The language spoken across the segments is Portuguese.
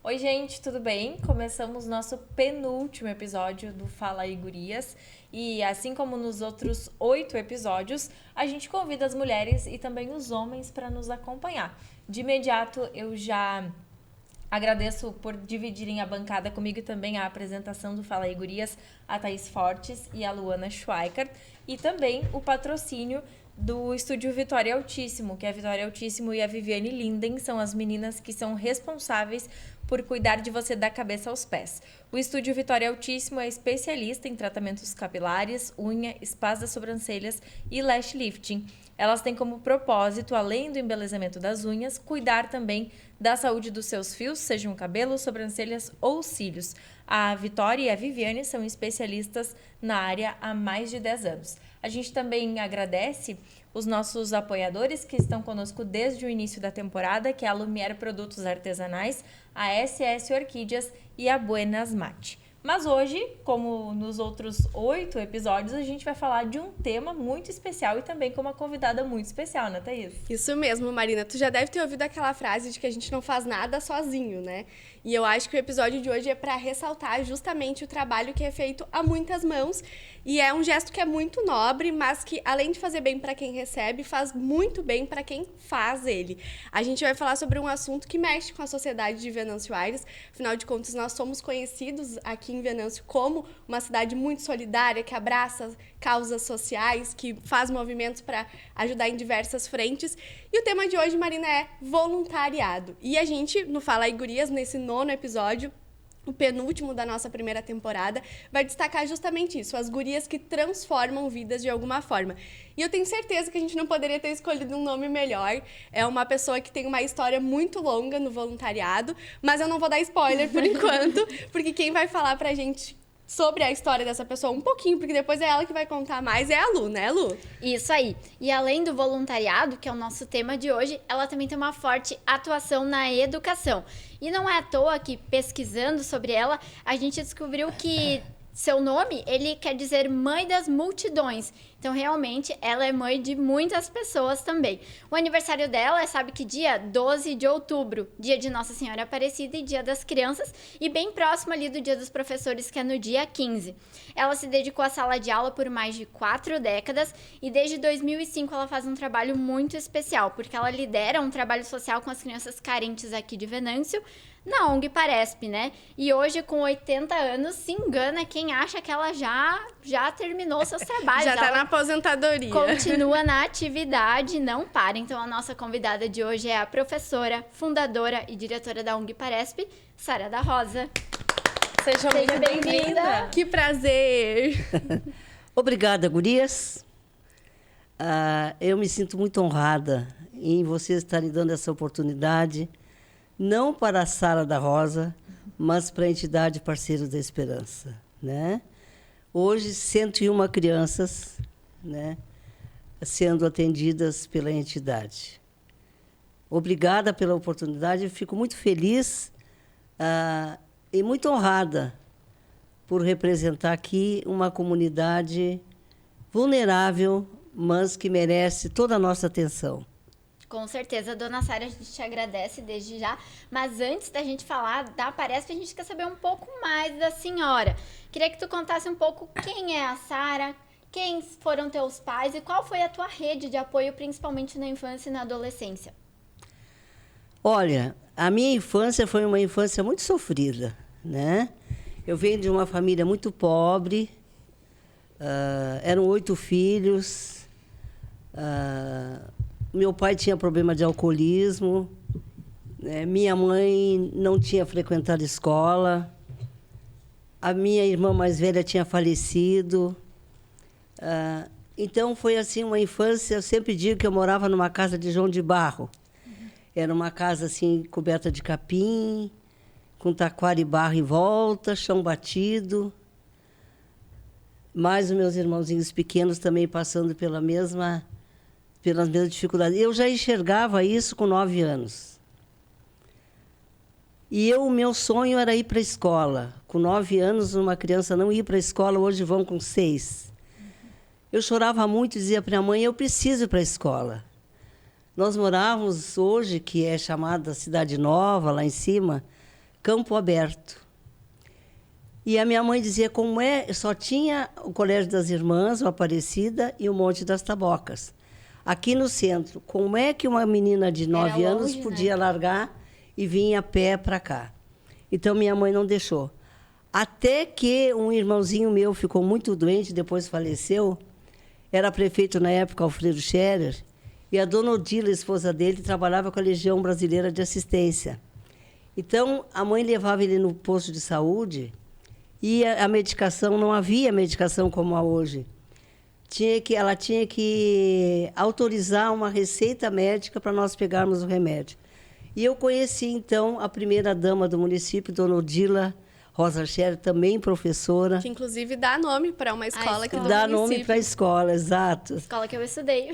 Oi, gente, tudo bem? Começamos nosso penúltimo episódio do Fala aí, Gurias. E assim como nos outros 8 episódios, a gente convida as mulheres e também os homens para nos acompanhar. De imediato, eu já agradeço por dividirem a bancada comigo e também a apresentação do Fala aí, Gurias, a Thaís Fortes e a Luana Schweikart. E também o patrocínio do Estúdio Vitória Altíssimo, que a Vitória Altíssimo e a Viviane Linden são as meninas que são responsáveis por cuidar de você da cabeça aos pés. O Estúdio Vitória Altíssimo é especialista em tratamentos capilares, unha, spas das sobrancelhas e lash lifting. Elas têm como propósito, além do embelezamento das unhas, cuidar também da saúde dos seus fios, sejam cabelos, sobrancelhas ou cílios. A Vitória e a Viviane são especialistas na área há mais de 10 anos. A gente também agradece os nossos apoiadores que estão conosco desde o início da temporada, que é a Lumière Produtos Artesanais, a SS Orquídeas e a Buenas Mate. Mas hoje, como nos outros 8 episódios, a gente vai falar de um tema muito especial e também com uma convidada muito especial, né, Thaís? Isso mesmo, Marina. Tu já deve ter ouvido aquela frase de que a gente não faz nada sozinho, né? E eu acho que o episódio de hoje é para ressaltar justamente o trabalho que é feito a muitas mãos. E é um gesto que é muito nobre, mas que, além de fazer bem para quem recebe, faz muito bem para quem faz ele. A gente vai falar sobre um assunto que mexe com a sociedade de Venâncio Aires. Afinal de contas, nós somos conhecidos aqui em Venâncio como uma cidade muito solidária, que abraça causas sociais, que faz movimentos para ajudar em diversas frentes. E o tema de hoje, Marina, é voluntariado. E a gente, no Fala aí, Gurias, nesse 9º episódio, o penúltimo da nossa primeira temporada, vai destacar justamente isso, as gurias que transformam vidas de alguma forma. E eu tenho certeza que a gente não poderia ter escolhido um nome melhor. É uma pessoa que tem uma história muito longa no voluntariado, mas eu não vou dar spoiler por enquanto, porque quem vai falar pra gente sobre a história dessa pessoa um pouquinho, porque depois é ela que vai contar mais, é a Lu, né, Lu? Isso aí. E além do voluntariado, que é o nosso tema de hoje, ela também tem uma forte atuação na educação. E não é à toa que, pesquisando sobre ela, a gente descobriu que seu nome, ele quer dizer mãe das multidões. Então, realmente, ela é mãe de muitas pessoas também. O aniversário dela é, sabe que dia? 12 de outubro, dia de Nossa Senhora Aparecida e dia das crianças, e bem próximo ali do dia dos professores, que é no dia 15. Ela se dedicou à sala de aula por mais de 4 décadas e desde 2005 ela faz um trabalho muito especial, porque ela lidera um trabalho social com as crianças carentes aqui de Venâncio, na ONG Paresp, né? E hoje, com 80 anos, se engana quem acha que ela já terminou seus trabalhos. Já tá ela na aposentadoria. continua na atividade, não para. Então, a nossa convidada de hoje é a professora, fundadora e diretora da ONG Paresp, Sara da Rosa. Seja muito bem-vinda! Que prazer! Obrigada, gurias. Eu me sinto muito honrada em vocês estarem dando essa oportunidade, não para a Sara da Rosa, mas para a entidade Parceiros da Esperança, né? Hoje, 101 crianças, né, sendo atendidas pela entidade. Obrigada pela oportunidade, eu fico muito feliz e muito honrada por representar aqui uma comunidade vulnerável, mas que merece toda a nossa atenção. Com certeza, dona Sara, a gente te agradece desde já. Mas antes da gente falar da Paresp, a gente quer saber um pouco mais da senhora. Queria que tu contasse um pouco quem é a Sara, quem foram teus pais e qual foi a tua rede de apoio, principalmente na infância e na adolescência. Olha, a minha infância foi uma infância muito sofrida, né? Eu venho de uma família muito pobre, eram 8 filhos, meu pai tinha problema de alcoolismo, né? Minha mãe não tinha frequentado escola, a minha irmã mais velha tinha falecido. Então, foi assim uma infância, eu sempre digo que eu morava numa casa de João de Barro. Era uma casa assim, coberta de capim, com taquara e barro em volta, chão batido. Mas os meus irmãozinhos pequenos também passando pelas mesmas dificuldades. Eu já enxergava isso com 9 anos. E o meu sonho era ir para a escola. Com 9 anos, uma criança não ia para a escola, hoje vão com 6. Eu chorava muito e dizia para minha mãe, eu preciso ir para a escola. Nós morávamos hoje, que é chamada Cidade Nova, lá em cima, campo aberto. E a minha mãe dizia como só tinha o Colégio das Irmãs, o Aparecida e o Monte das Tabocas. Aqui no centro, como é que uma menina de 9 anos longe, podia né? largar e vir a pé para cá? Então, minha mãe não deixou. Até que um irmãozinho meu ficou muito doente, depois faleceu. Era prefeito na época, Alfredo Scherer, e a dona Odila, a esposa dele, trabalhava com a Legião Brasileira de Assistência. Então, a mãe levava ele no posto de saúde e a medicação, não havia medicação como há hoje. Ela tinha que autorizar uma receita médica para nós pegarmos o remédio. E eu conheci, então, a primeira-dama do município, dona Odila Rosa Scherer, também professora. Que, inclusive, dá nome para uma escola aqui do Dá município. nome para a escola, exato. Escola que eu estudei.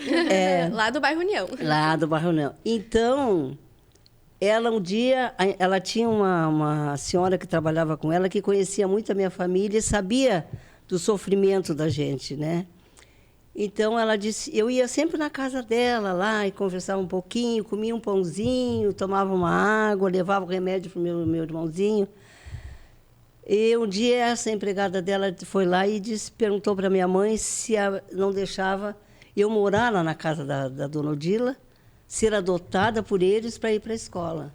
Lá do bairro União. Lá do bairro União. Então, ela um dia, ela tinha uma senhora que trabalhava com ela, que conhecia muito a minha família e sabia do sofrimento da gente, né? Então, ela disse, eu ia sempre na casa dela lá e conversava um pouquinho, comia um pãozinho, tomava uma água, levava o remédio para o meu irmãozinho. E um dia, essa empregada dela foi lá e perguntou para minha mãe se não deixava eu morar lá na casa da dona Odila, ser adotada por eles para ir para a escola.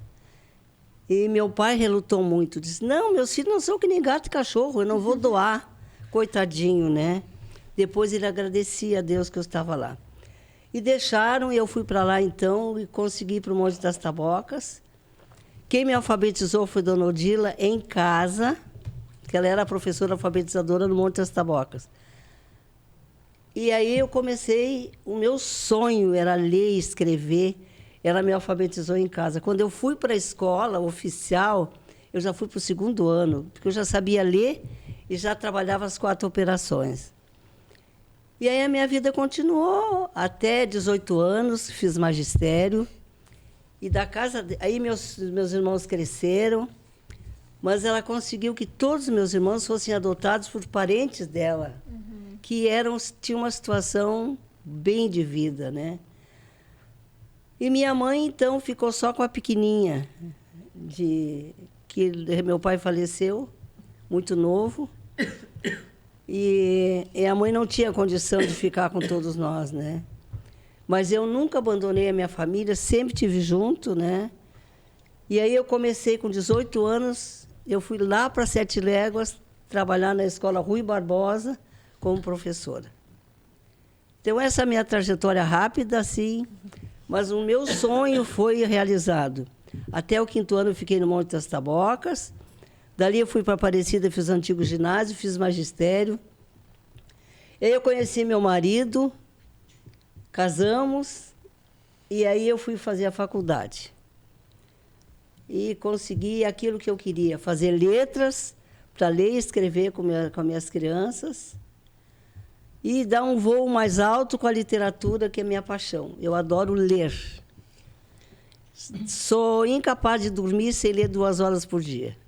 E meu pai relutou muito, disse, não, meus filhos não são que nem gato e cachorro, eu não vou doar. Coitadinho, né? Depois ele agradecia a Deus que eu estava lá. E deixaram, e eu fui para lá então, e consegui ir para o Monte das Tabocas. Quem me alfabetizou foi Dona Odila em casa, que ela era a professora alfabetizadora no Monte das Tabocas. E aí eu comecei, o meu sonho era ler e escrever, ela me alfabetizou em casa. Quando eu fui para a escola oficial, eu já fui para o 2º ano, porque eu já sabia ler e já trabalhava as 4 operações. E aí a minha vida continuou até 18 anos, fiz magistério. E da casa, aí meus irmãos cresceram, mas ela conseguiu que todos os meus irmãos fossem adotados por parentes dela, que tinham uma situação bem de vida, né? E minha mãe, então, ficou só com a pequenininha, que meu pai faleceu muito novo. E a mãe não tinha condição de ficar com todos nós, né? Mas eu nunca abandonei a minha família, sempre estive junto, né? E aí eu comecei com 18 anos, eu fui lá para 7 Léguas trabalhar na escola Rui Barbosa como professora. Então, essa é a minha trajetória rápida, assim, mas o meu sonho foi realizado. Até o 5º ano eu fiquei no Monte das Tabocas. Dali eu fui para Aparecida, fiz o antigo ginásio, fiz magistério. E aí eu conheci meu marido, casamos, e aí eu fui fazer a faculdade. E consegui aquilo que eu queria, fazer letras, para ler e escrever com minhas crianças, e dar um voo mais alto com a literatura, que é minha paixão. Eu adoro ler. Sou incapaz de dormir sem ler 2 horas por dia.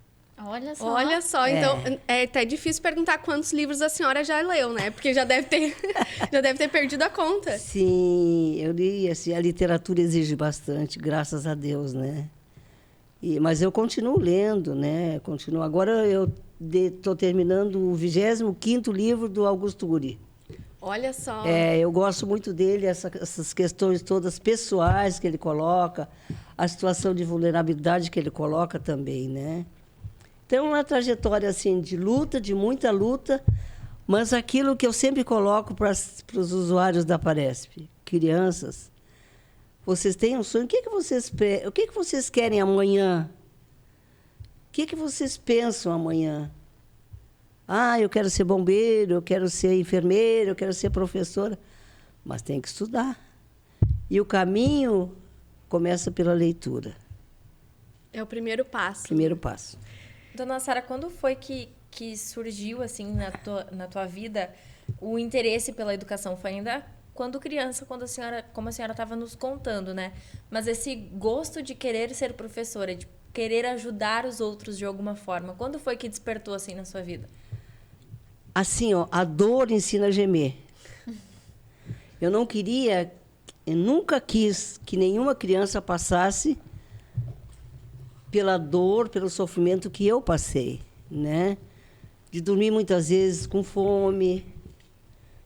Olha só. Olha só, então é até difícil perguntar quantos livros a senhora já leu, né? Porque já deve ter perdido a conta. Sim, eu li, assim, a literatura exige bastante, graças a Deus, né? Mas eu continuo lendo, né? Agora eu estou terminando o 25º livro do Augusto Guri. Olha só. Eu gosto muito dele, essas questões todas pessoais que ele coloca, a situação de vulnerabilidade que ele coloca também, né? Então, uma trajetória assim, de luta, de muita luta, mas aquilo que eu sempre coloco para os usuários da Aparesp, crianças, vocês têm um sonho, o que vocês querem amanhã? O que vocês pensam amanhã? Ah, eu quero ser bombeiro, eu quero ser enfermeira, eu quero ser professora. Mas tem que estudar. E o caminho começa pela leitura. É o primeiro passo. Primeiro passo. Dona Sara, quando foi que surgiu, assim, na tua vida, o interesse pela educação? Foi ainda quando criança, como a senhora estava nos contando, né? Mas esse gosto de querer ser professora, de querer ajudar os outros de alguma forma, quando foi que despertou, assim, na sua vida? Assim, ó, a dor ensina a gemer. Eu nunca quis que nenhuma criança passasse pela dor, pelo sofrimento que eu passei, né? De dormir muitas vezes com fome,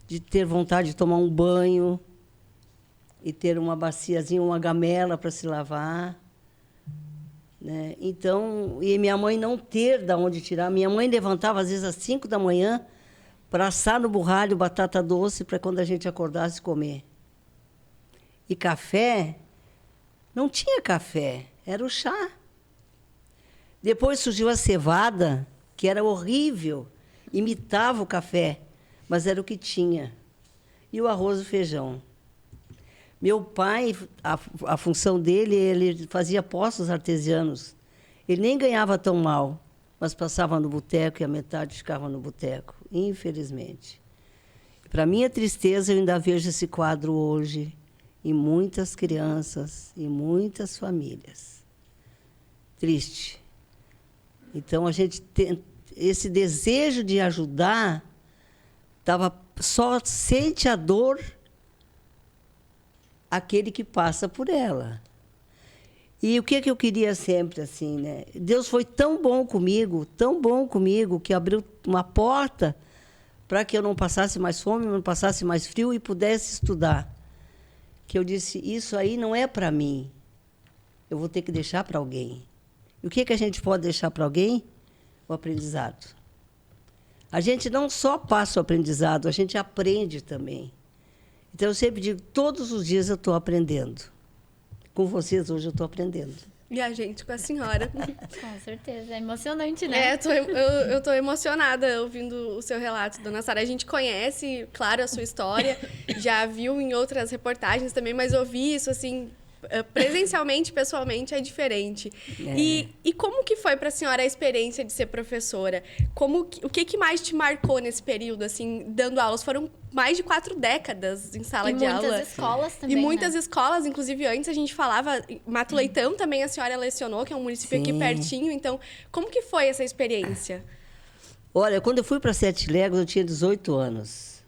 de ter vontade de tomar um banho e ter uma baciazinha, uma gamela para se lavar, né? Então, e minha mãe não ter de onde tirar. Minha mãe levantava, às vezes, às 5 da manhã para assar no burralho batata doce para quando a gente acordasse comer. E café, não tinha café, era o chá. Depois surgiu a cevada, que era horrível, imitava o café, mas era o que tinha. E o arroz e o feijão. Meu pai, a função dele, ele fazia poços artesianos. Ele nem ganhava tão mal, mas passava no boteco e a metade ficava no boteco, infelizmente. Para minha tristeza, eu ainda vejo esse quadro hoje em muitas crianças, em muitas famílias. Triste. Então, a gente tem esse desejo de ajudar, só sente a dor aquele que passa por ela. E o que eu queria sempre, assim, né? Deus foi tão bom comigo, que abriu uma porta para que eu não passasse mais fome, não passasse mais frio e pudesse estudar. Que eu disse, isso aí não é para mim. Eu vou ter que deixar para alguém. E o que a gente pode deixar para alguém? O aprendizado. A gente não só passa o aprendizado, a gente aprende também. Então, eu sempre digo, todos os dias eu estou aprendendo. Com vocês, hoje eu estou aprendendo. E a gente com a senhora. Com certeza, é emocionante, né? Eu tô emocionada ouvindo o seu relato, dona Sara. A gente conhece, claro, a sua história, já viu em outras reportagens também, mas ouvir isso, assim, presencialmente, pessoalmente, é diferente. É. E como que foi para a senhora a experiência de ser professora? O que mais te marcou nesse período, assim, dando aulas? Foram mais de 4 décadas em sala de aula. E muitas escolas também, E muitas né? escolas, inclusive antes a gente falava, Mato Leitão também a senhora lecionou, que é um município aqui Sim. pertinho. Então, como que foi essa experiência? Olha, quando eu fui para Sete Léguas, eu tinha 18 anos.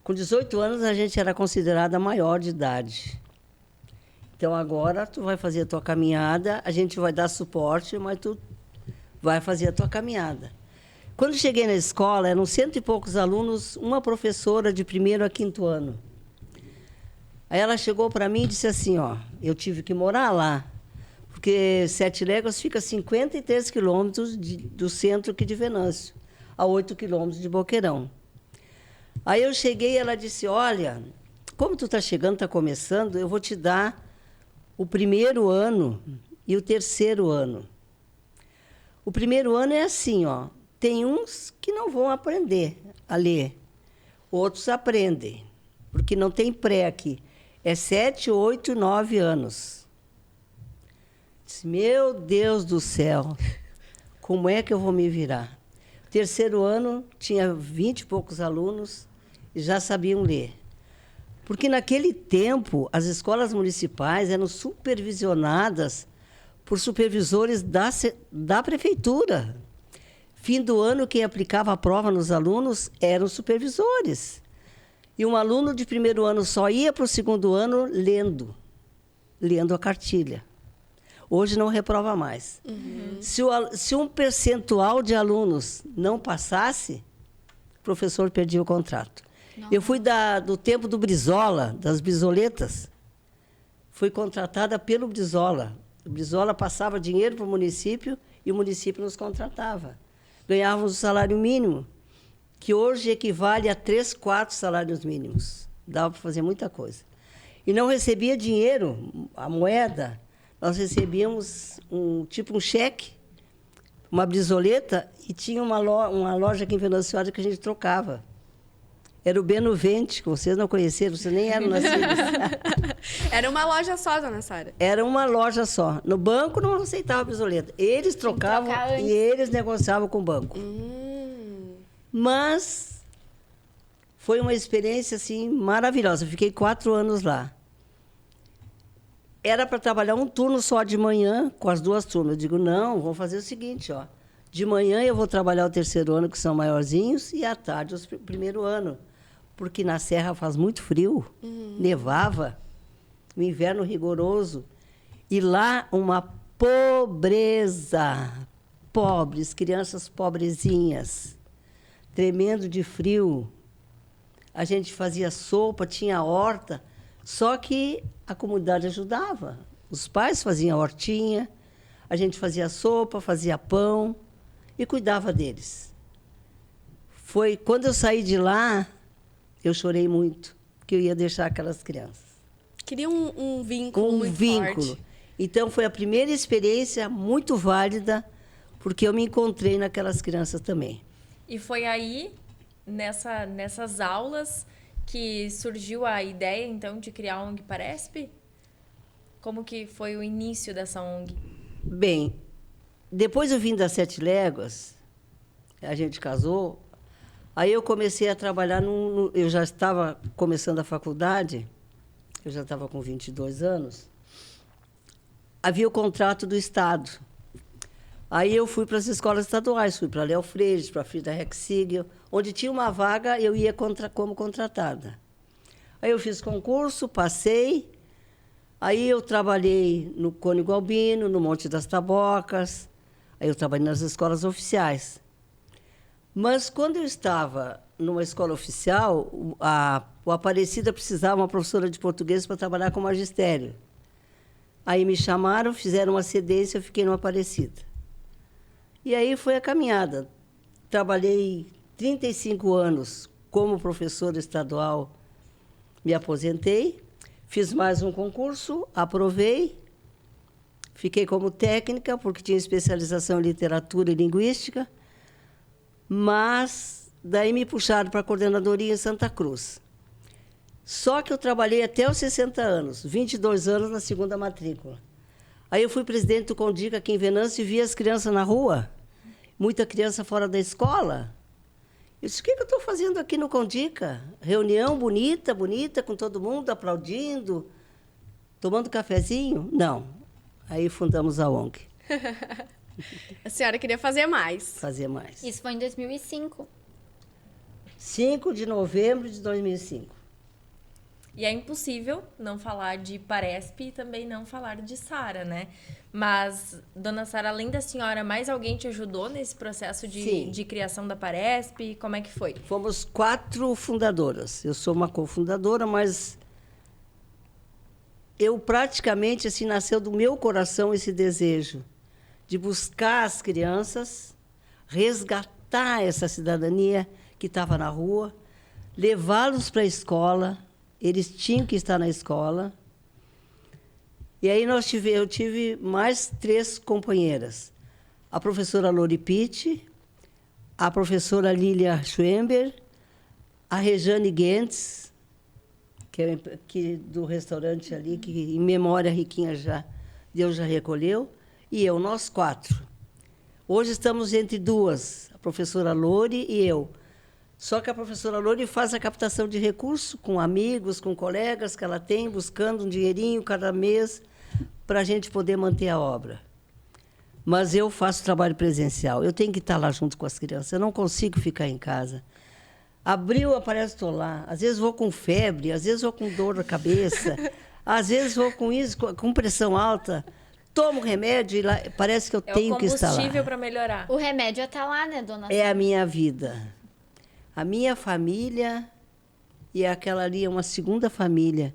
Com 18 anos, a gente era considerada maior de idade. Então, agora, tu vai fazer a tua caminhada, a gente vai dar suporte, mas tu vai fazer a tua caminhada. Quando cheguei na escola, eram 100 e poucos alunos, uma professora de 1º a 5º ano. Aí ela chegou para mim e disse assim, ó, eu tive que morar lá, porque Sete Léguas fica a 53 quilômetros do centro aqui de Venâncio, a 8 quilômetros de Boqueirão. Aí eu cheguei e ela disse, olha, como tu está chegando, está começando, eu vou te dar o 1º ano e o 3º ano. O 1º ano é assim, ó, tem uns que não vão aprender a ler, outros aprendem, porque não tem pré aqui. É 7, 8, 9 anos. Disse, meu Deus do céu, como é que eu vou me virar? O 3º ano tinha 20 e poucos alunos e já sabiam ler. Porque, naquele tempo, as escolas municipais eram supervisionadas por supervisores da prefeitura. Fim do ano, quem aplicava a prova nos alunos eram os supervisores. E um aluno de 1º ano só ia para o 2º ano lendo a cartilha. Hoje não reprova mais. Uhum. Se um percentual de alunos não passasse, o professor perdia o contrato. Não. Eu fui do tempo do Brizola, das Brizoletas. Fui contratada pelo Brizola. O Brizola passava dinheiro para o município e o município nos contratava. Ganhávamos o salário mínimo, que hoje equivale a 3, 4 salários mínimos. Dava para fazer muita coisa. E não recebia dinheiro, a moeda. Nós recebíamos um cheque, uma brizoleta, e tinha uma loja aqui em Venâncio que a gente trocava. Era o Benovente, que vocês não conheceram, vocês nem eram nascidos. Era uma loja só, dona Sara? Era uma loja só. No banco não aceitava brizoleta. Eles trocavam e eles negociavam com o banco. Mas foi uma experiência assim, maravilhosa. Eu fiquei 4 anos lá. Era para trabalhar um turno só de manhã, com as 2 turmas. Eu digo, não, vamos fazer o seguinte, ó. De manhã eu vou trabalhar o 3º ano, que são maiorzinhos, e à tarde o 1º ano. Porque na serra faz muito frio, nevava, o inverno rigoroso. E lá, uma Pobreza. Pobres, crianças pobrezinhas, tremendo de frio. A gente fazia sopa, tinha horta, só que a comunidade ajudava. Os pais faziam hortinha, a gente fazia sopa, fazia pão e cuidava deles. Foi quando eu saí de lá, eu chorei muito, que eu ia deixar aquelas crianças. Queria um vínculo muito forte. Então, foi a primeira experiência muito válida, porque eu me encontrei naquelas crianças também. E foi aí, nessas aulas, que surgiu a ideia, então, de criar a ONG Paresp? Como que foi o início dessa ONG? Bem, depois eu vim das 7 Léguas, a gente casou, aí eu comecei a trabalhar, eu já estava começando a faculdade, eu já estava com 22 anos, havia o contrato do Estado. Aí eu fui para as escolas estaduais, fui para Léo Freire, para a Frida Rexigel, onde tinha uma vaga, eu ia como contratada. Aí eu fiz concurso, passei, aí eu trabalhei no Cônigo Albino, no Monte das Tabocas, aí eu trabalhei nas escolas oficiais. Mas quando eu estava numa escola oficial, o Aparecida precisava de uma professora de português para trabalhar com magistério. Aí me chamaram, fizeram uma cedência, eu fiquei no Aparecida. E aí foi a caminhada. Trabalhei 35 anos como professora estadual, me aposentei, fiz mais um concurso, aprovei, fiquei como técnica, porque tinha especialização em literatura e linguística, mas daí me puxaram para a coordenadoria em Santa Cruz. Só que eu trabalhei até os 60 anos, 22 anos na segunda matrícula. Aí eu fui presidente do Condica aqui em Venâncio e vi as crianças na rua, muita criança fora da escola. Eu disse, o que eu estou fazendo aqui no Condica? Reunião bonita, bonita, com todo mundo aplaudindo, tomando cafezinho? Não. Aí fundamos a ONG. A senhora queria fazer mais. Fazer mais. Isso foi em 2005. 5 de novembro de 2005. E é impossível não falar de Paresp e também não falar de Sara, né? Mas, dona Sara, além da senhora, mais alguém te ajudou nesse processo de criação da Paresp? Como é que foi? Fomos 4 fundadoras. Eu sou uma cofundadora, mas eu praticamente, assim, nasceu do meu coração esse desejo de buscar as crianças, resgatar essa cidadania que estava na rua, levá-los para a escola. Eles tinham que estar na escola. E aí eu tive mais 3 companheiras. A professora Lori Pitt, a professora Lília Schwember, a Rejane Gentz, que do restaurante ali, que em memória Riquinha Deus já recolheu, e eu, nós 4. Hoje estamos entre 2, a professora Lori e eu. Só que a professora Lori faz a captação de recursos com amigos, com colegas que ela tem, buscando um dinheirinho cada mês para a gente poder manter a obra. Mas eu faço trabalho presencial, eu tenho que estar lá junto com as crianças, eu não consigo ficar em casa. Abril, aparece, estou lá. Às vezes vou com febre, às vezes vou com dor na cabeça, às vezes vou com isso, com pressão alta. Tomo remédio e lá, parece que eu tenho que estar lá. É o combustível para melhorar. O remédio está lá, né, dona É Sara? a minha vida. A minha família e aquela ali é uma segunda família.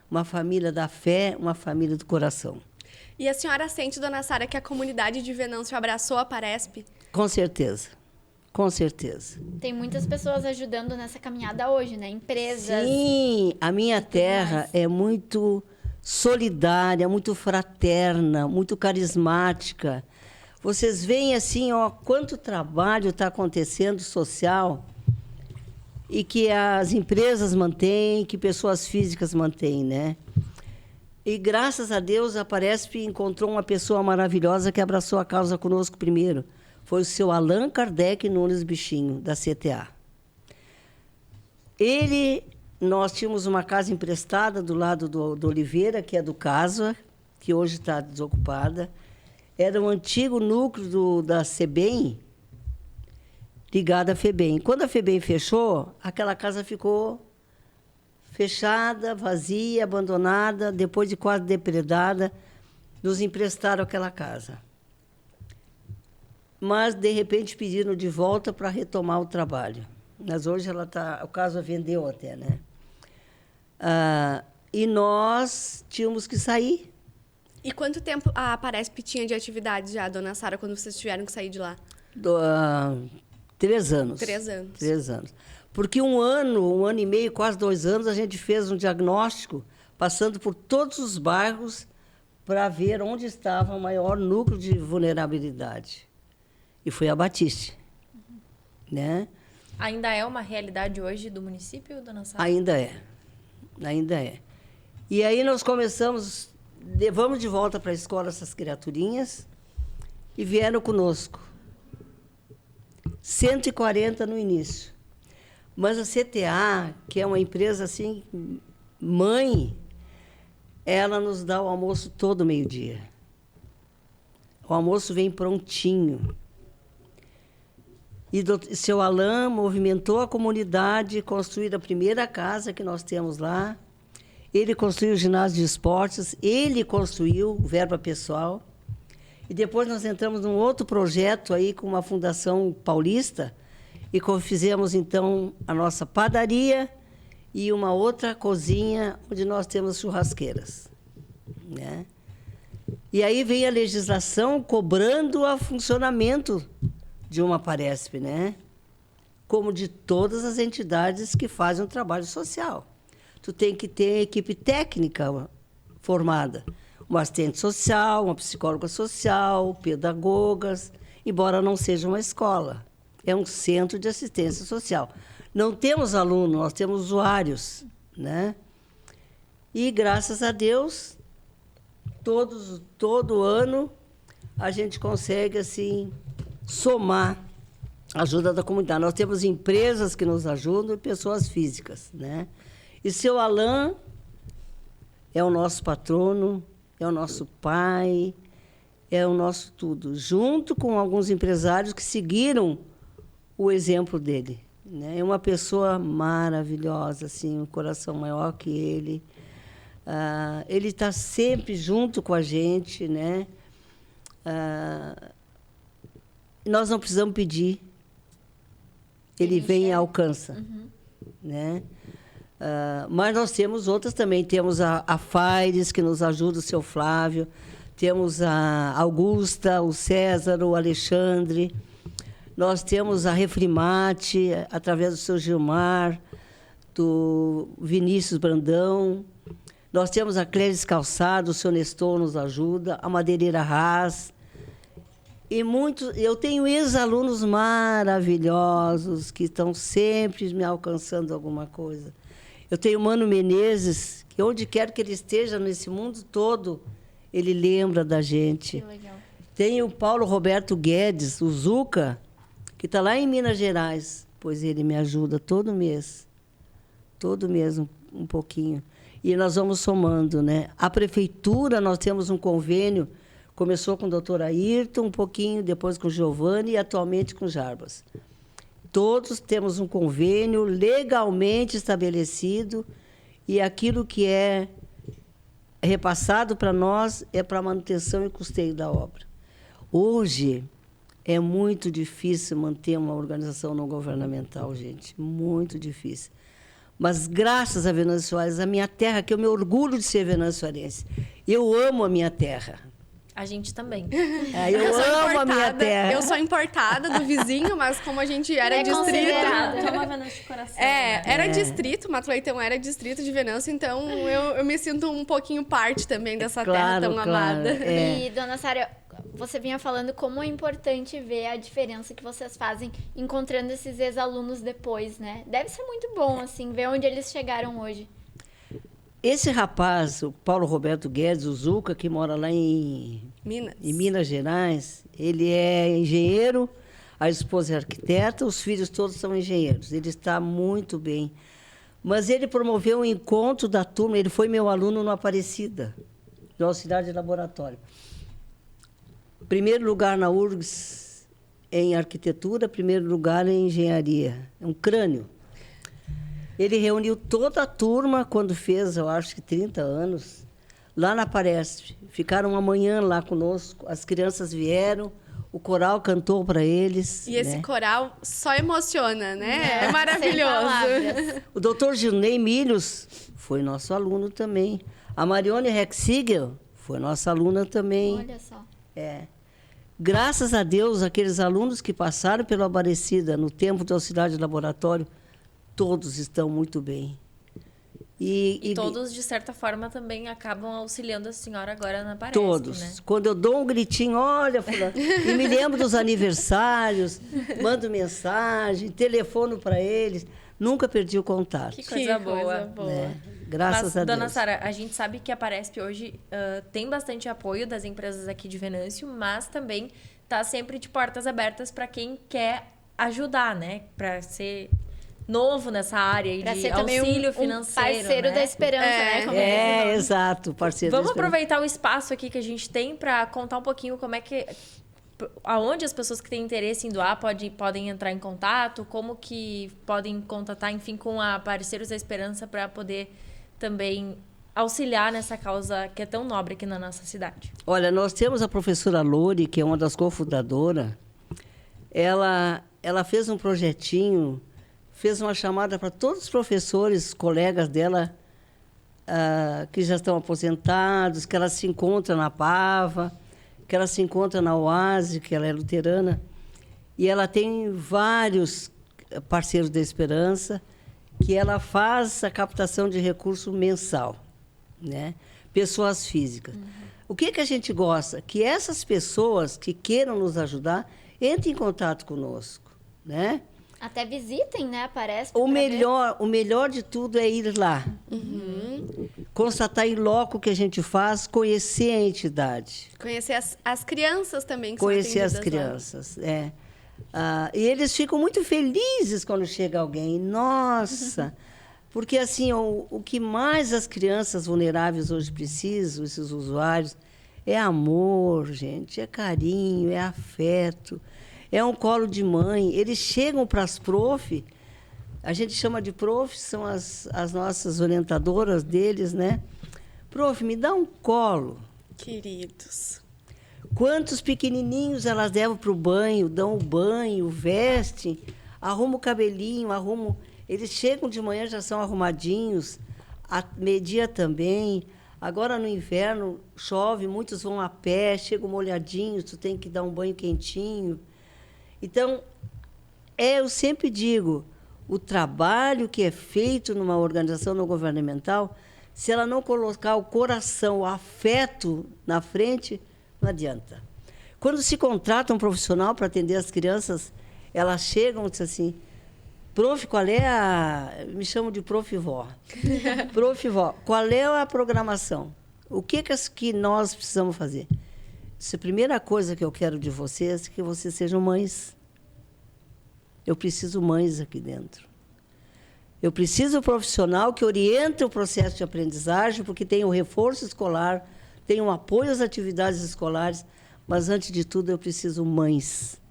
Uma família da fé, uma família do coração. E a senhora sente, dona Sara, que a comunidade de Venâncio abraçou a Paresp? Com certeza. Com certeza. Tem muitas pessoas ajudando nessa caminhada hoje, né? Empresas. Sim, a minha terra é muito solidária, muito fraterna, muito carismática. Vocês veem assim, ó, quanto trabalho está acontecendo social e que as empresas mantêm, que pessoas físicas mantêm, né? E, graças a Deus, a Paresp encontrou uma pessoa maravilhosa que abraçou a causa conosco primeiro. Foi o seu Allan Kardec Nunes Bichinho, da CTA. Nós tínhamos uma casa emprestada do lado do Oliveira, que é do Casa, que hoje está desocupada. Era um antigo núcleo da CEBEM, ligada à FEBEM. Quando a FEBEM fechou, aquela casa ficou fechada, vazia, abandonada, depois de quase depredada. nos emprestaram aquela casa. Mas, de repente, pediram de volta para retomar o trabalho. Mas hoje o caso vendeu até, né? E nós tínhamos que sair. E quanto tempo a Paresp tinha de atividade já, dona Sara, quando vocês tiveram que sair de lá? 3 anos. 3 anos. 3 anos. Porque 1 ano e meio, quase 2 anos, a gente fez um diagnóstico, passando por todos os bairros, para ver onde estava o maior núcleo de vulnerabilidade. E foi a Batiste. Né? Ainda é uma realidade hoje do município, dona Sara? Ainda é. Ainda é. E aí nós começamos, levamos de volta para a escola essas criaturinhas e vieram conosco. 140 no início. Mas a CTA, que é uma empresa assim, mãe, ela nos dá o almoço todo meio-dia. O almoço vem prontinho. E seu Alain movimentou a comunidade, construiu a primeira casa que nós temos lá. Ele construiu o ginásio de esportes, ele construiu verba pessoal. E depois nós entramos num outro projeto aí com uma fundação paulista e fizemos, então, a nossa padaria e uma outra cozinha onde nós temos churrasqueiras. Né? E aí vem a legislação cobrando o funcionamento de uma Paresp, né? Como de todas as entidades que fazem um trabalho social. Tu tem que ter equipe técnica formada, uma assistente social, uma psicóloga social, pedagogas, embora não seja uma escola. É um centro de assistência social. Não temos alunos, nós temos usuários, né? E, graças a Deus, todo ano, a gente consegue, assim, somar a ajuda da comunidade. Nós temos empresas que nos ajudam e pessoas físicas, né? E seu Alain é o nosso patrono, é o nosso pai, é o nosso tudo, junto com alguns empresários que seguiram o exemplo dele, né? É uma pessoa maravilhosa, assim, um coração maior que ele. Ele está sempre junto com a gente, né? Nós não precisamos pedir. Ele vem e alcança. Uhum. Né? Mas nós temos outras também. Temos a Faires, que nos ajuda, o seu Flávio. Temos a Augusta, o César, o Alexandre. Nós temos a Refrimate, através do seu Gilmar, do Vinícius Brandão. Nós temos a Cléris Calçado, o seu Nestor nos ajuda, a Madeireira Haas. E eu tenho ex-alunos maravilhosos que estão sempre me alcançando alguma coisa. Eu tenho o Mano Menezes, que onde quer que ele esteja nesse mundo todo, ele lembra da gente. Que legal. Tenho o Paulo Roberto Guedes, o Zuca, que está lá em Minas Gerais, pois ele me ajuda todo mês um pouquinho. E nós vamos somando, né? A prefeitura, nós temos um convênio. Começou com o doutor Ayrton, um pouquinho, depois com o Giovanni e atualmente com o Jarbas. Todos temos um convênio legalmente estabelecido e aquilo que é repassado para nós é para manutenção e custeio da obra. Hoje é muito difícil manter uma organização não governamental, gente, muito difícil. Mas, graças a Venâncio Soares, a minha terra, que eu me orgulho de ser venançoarense, eu amo a minha terra. A gente também. Eu amo a minha terra. Eu sou importada do vizinho, mas como a gente era distrito... Toma Venâncio de coração. Era distrito, Mato Leitão era distrito de Venâncio, então eu me sinto um pouquinho parte também dessa terra tão amada. E, dona Sara, você vinha falando como é importante ver a diferença que vocês fazem encontrando esses ex-alunos depois, né? Deve ser muito bom, assim, ver onde eles chegaram hoje. Esse rapaz, o Paulo Roberto Guedes, o Zuca, que mora lá em Minas Gerais, ele é engenheiro, a esposa é arquiteta, os filhos todos são engenheiros. Ele está muito bem. Mas ele promoveu um encontro da turma, ele foi meu aluno no Aparecida, no auxiliar de laboratório. Primeiro lugar na URGS em arquitetura, primeiro lugar em engenharia. É um crânio. Ele reuniu toda a turma quando fez, eu acho que 30 anos, lá na Paresp. Ficaram uma manhã lá conosco, as crianças vieram, o coral cantou para eles. E esse né? coral só emociona, né? É Sem maravilhoso. palavras. O doutor Gilney Milhos foi nosso aluno também. A Marione Rexigel foi nossa aluna também. Olha só. É. Graças a Deus, aqueles alunos que passaram pelo Aparecida no tempo do auxiliar de laboratório, todos estão muito bem. E todos, de certa forma, também acabam auxiliando a senhora agora na Paresp, todos. né? Quando eu dou um gritinho, olha, fulano, e me lembro dos aniversários, mando mensagem, telefono para eles, nunca perdi o contato. Que coisa boa. Né? Graças a Deus. Dona Sara, a gente sabe que a Paresp hoje tem bastante apoio das empresas aqui de Venâncio, mas também está sempre de portas abertas para quem quer ajudar, né? Para ser novo nessa área e Pra de ser também auxílio um financeiro, parceiro né? da esperança, né? Como é. Exato, parceiro. Vamos da esperança. aproveitar o espaço aqui que a gente tem para contar um pouquinho como é que... Aonde as pessoas que têm interesse em doar podem entrar em contato, como que podem contatar, enfim, com a Parceiros da Esperança para poder também auxiliar nessa causa que é tão nobre aqui na nossa cidade. Olha, nós temos a professora Lore, que é uma das cofundadoras. Ela fez um projetinho, fez uma chamada para todos os professores, colegas dela, que já estão aposentados, que ela se encontra na Pava, que ela se encontra na Oase, que ela é luterana. E ela tem vários parceiros da Esperança, que ela faz a captação de recurso mensal, né? Pessoas físicas. O que a gente gosta? Que essas pessoas que queiram nos ajudar entrem em contato conosco, né? Até visitem, né? Parece. O melhor de tudo é ir lá. Constatar em loco o que a gente faz, conhecer a entidade. Conhecer as crianças também que Conhecer são as atendidas lá. crianças, e eles ficam muito felizes quando chega alguém. Nossa! Porque, assim, o que mais as crianças vulneráveis hoje precisam, esses usuários, é amor, gente, é carinho, é afeto, é um colo de mãe. Eles chegam para as prof, a gente chama de prof, são as nossas orientadoras deles, né? Prof, me dá um colo. Queridos. Quantos pequenininhos elas levam para o banho, dão o banho, vestem, arrumam o cabelinho, arrumam... Eles chegam de manhã, já são arrumadinhos, a meio-dia também. Agora, no inverno, chove, muitos vão a pé, chegam molhadinhos, tu tem que dar um banho quentinho. Então, eu sempre digo, o trabalho que é feito numa organização não governamental, se ela não colocar o coração, o afeto na frente, não adianta. Quando se contrata um profissional para atender as crianças, elas chegam e dizem assim, prof, qual é a... Me chamam de prof vó. Prof vó, qual é a programação? O que nós precisamos fazer? A primeira coisa que eu quero de vocês é que vocês sejam mães. Eu preciso mães aqui dentro. Eu preciso um profissional que oriente o processo de aprendizagem, porque tem o reforço escolar, tem o apoio às atividades escolares, mas, antes de tudo, eu preciso mães.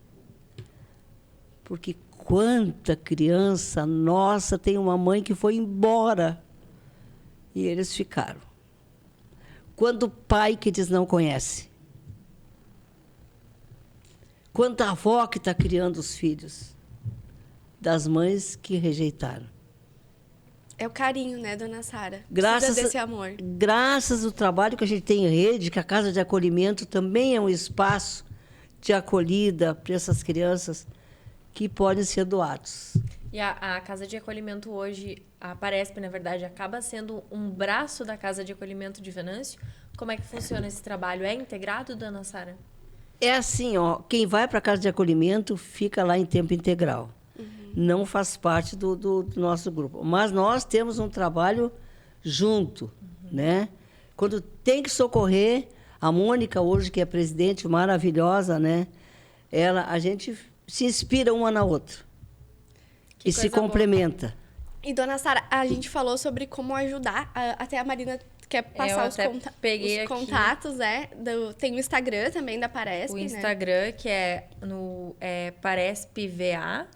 Porque quanta criança nossa tem uma mãe que foi embora e eles ficaram. Quando o pai que diz não conhece. Quanta avó que está criando os filhos das mães que rejeitaram. É o carinho, né, dona Sara? Graças desse amor. Graças ao trabalho que a gente tem em rede, que a Casa de Acolhimento também é um espaço de acolhida para essas crianças que podem ser doados. E a Casa de Acolhimento hoje, a Paresp, na verdade, acaba sendo um braço da Casa de Acolhimento de Venâncio. Como é que funciona esse trabalho? É integrado, dona Sara? É assim, quem vai para a Casa de Acolhimento fica lá em tempo integral. Não faz parte do nosso grupo. Mas nós temos um trabalho junto, né? Quando tem que socorrer, a Mônica, hoje, que é presidente maravilhosa, né? A gente se inspira uma na outra. E se complementa. E, dona Sara, a gente falou sobre como ajudar. Até a Marina quer passar os contatos, né? Tem o Instagram também da Paresp, o Instagram, né? Que é Paresp VA.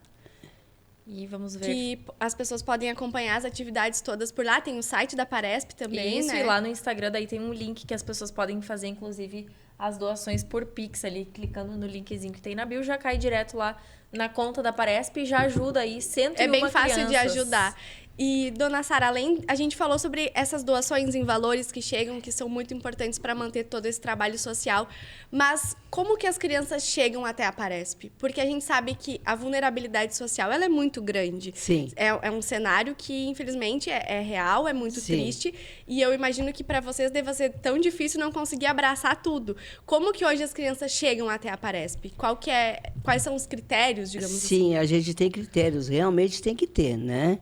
E vamos ver. Que as pessoas podem acompanhar as atividades todas por lá. Tem o site da Paresp também, Isso, né? e lá no Instagram daí tem um link que as pessoas podem fazer, inclusive, as doações por Pix ali, clicando no linkzinho que tem na bio, já cai direto lá na conta da Paresp e já ajuda aí 101 É bem fácil crianças. de ajudar. E, dona Sara, a gente falou sobre essas doações em valores que chegam, que são muito importantes para manter todo esse trabalho social, mas como que as crianças chegam até a Paresp? Porque a gente sabe que a vulnerabilidade social ela é muito grande. Sim. É um cenário que, infelizmente, é real, é muito Sim. triste, e eu imagino que para vocês deva ser tão difícil não conseguir abraçar tudo. Como que hoje as crianças chegam até a Paresp? Quais são os critérios, digamos assim? Sim, a gente tem critérios, realmente tem que ter, né?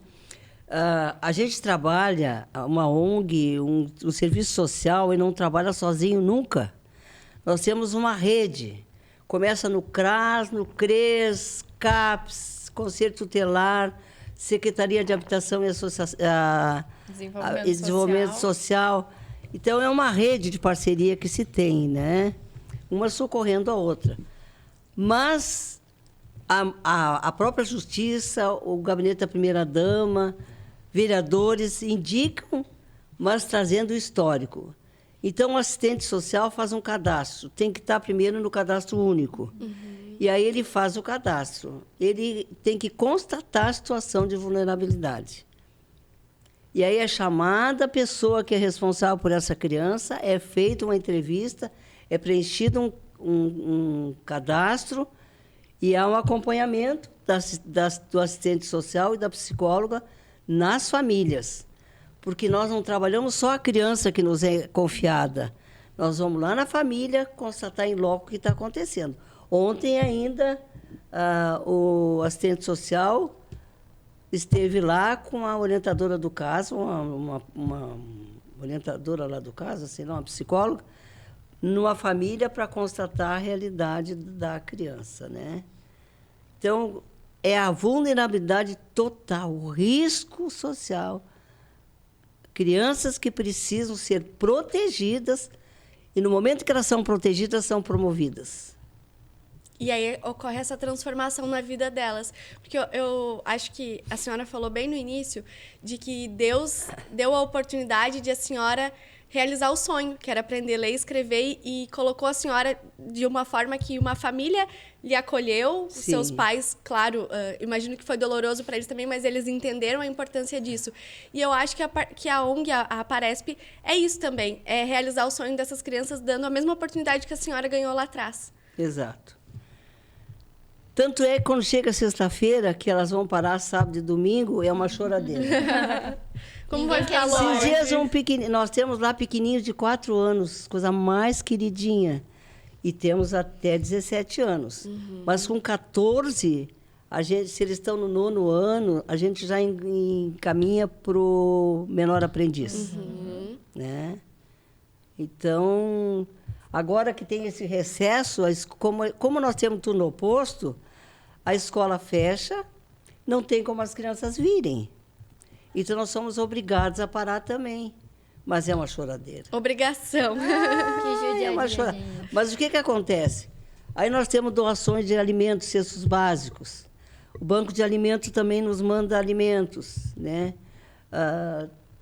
A gente trabalha, uma ONG, um serviço social, e não trabalha sozinho nunca. Nós temos uma rede. Começa no CRAS, no CRES, CAPS, Conselho Tutelar, Secretaria de Habitação e Desenvolvimento Social. Então, é uma rede de parceria que se tem, né? Uma socorrendo a outra. Mas a própria Justiça, o Gabinete da Primeira-Dama, vereadores indicam, mas trazendo o histórico. Então, o assistente social faz um cadastro. Tem que estar primeiro no cadastro único. Uhum. E aí ele faz o cadastro. Ele tem que constatar a situação de vulnerabilidade. E aí é chamada a pessoa que é responsável por essa criança, é feita uma entrevista, é preenchido um cadastro e há um acompanhamento do assistente social e da psicóloga nas famílias. Porque nós não trabalhamos só a criança que nos é confiada. Nós vamos lá na família constatar em loco o que está acontecendo. Ontem ainda, o assistente social esteve lá com a orientadora do caso, uma orientadora lá do caso, sei lá, uma psicóloga, numa família para constatar a realidade da criança, né? Então, é a vulnerabilidade total, o risco social. Crianças que precisam ser protegidas e, no momento que elas são protegidas, são promovidas. E aí ocorre essa transformação na vida delas. Porque eu acho que a senhora falou bem no início de que Deus deu a oportunidade de a senhora realizar o sonho, que era aprender a ler e escrever, e colocou a senhora de uma forma que uma família lhe acolheu, os seus pais, claro, imagino que foi doloroso para eles também, mas eles entenderam a importância disso. E eu acho que a ONG, a Paresp, é isso também, é realizar o sonho dessas crianças, dando a mesma oportunidade que a senhora ganhou lá atrás. Exato. Tanto é que quando chega sexta-feira, que elas vão parar sábado e domingo, é uma choradeira. Como vai ficar longe? Esses dias nós temos lá pequenininhos de 4 anos, coisa mais queridinha. E temos até 17 anos. Uhum. Mas com 14, se eles estão no 9º ano, a gente já encaminha para o menor aprendiz. Uhum. Né? Então, agora que tem esse recesso, como nós temos turno oposto, a escola fecha, não tem como as crianças virem. Então, nós somos obrigados a parar também. Mas é uma choradeira. Obrigação. Que judiaria, É uma choradeira. Mas o que acontece? Aí nós temos doações de alimentos, cestos básicos. O Banco de Alimentos também nos manda alimentos, né?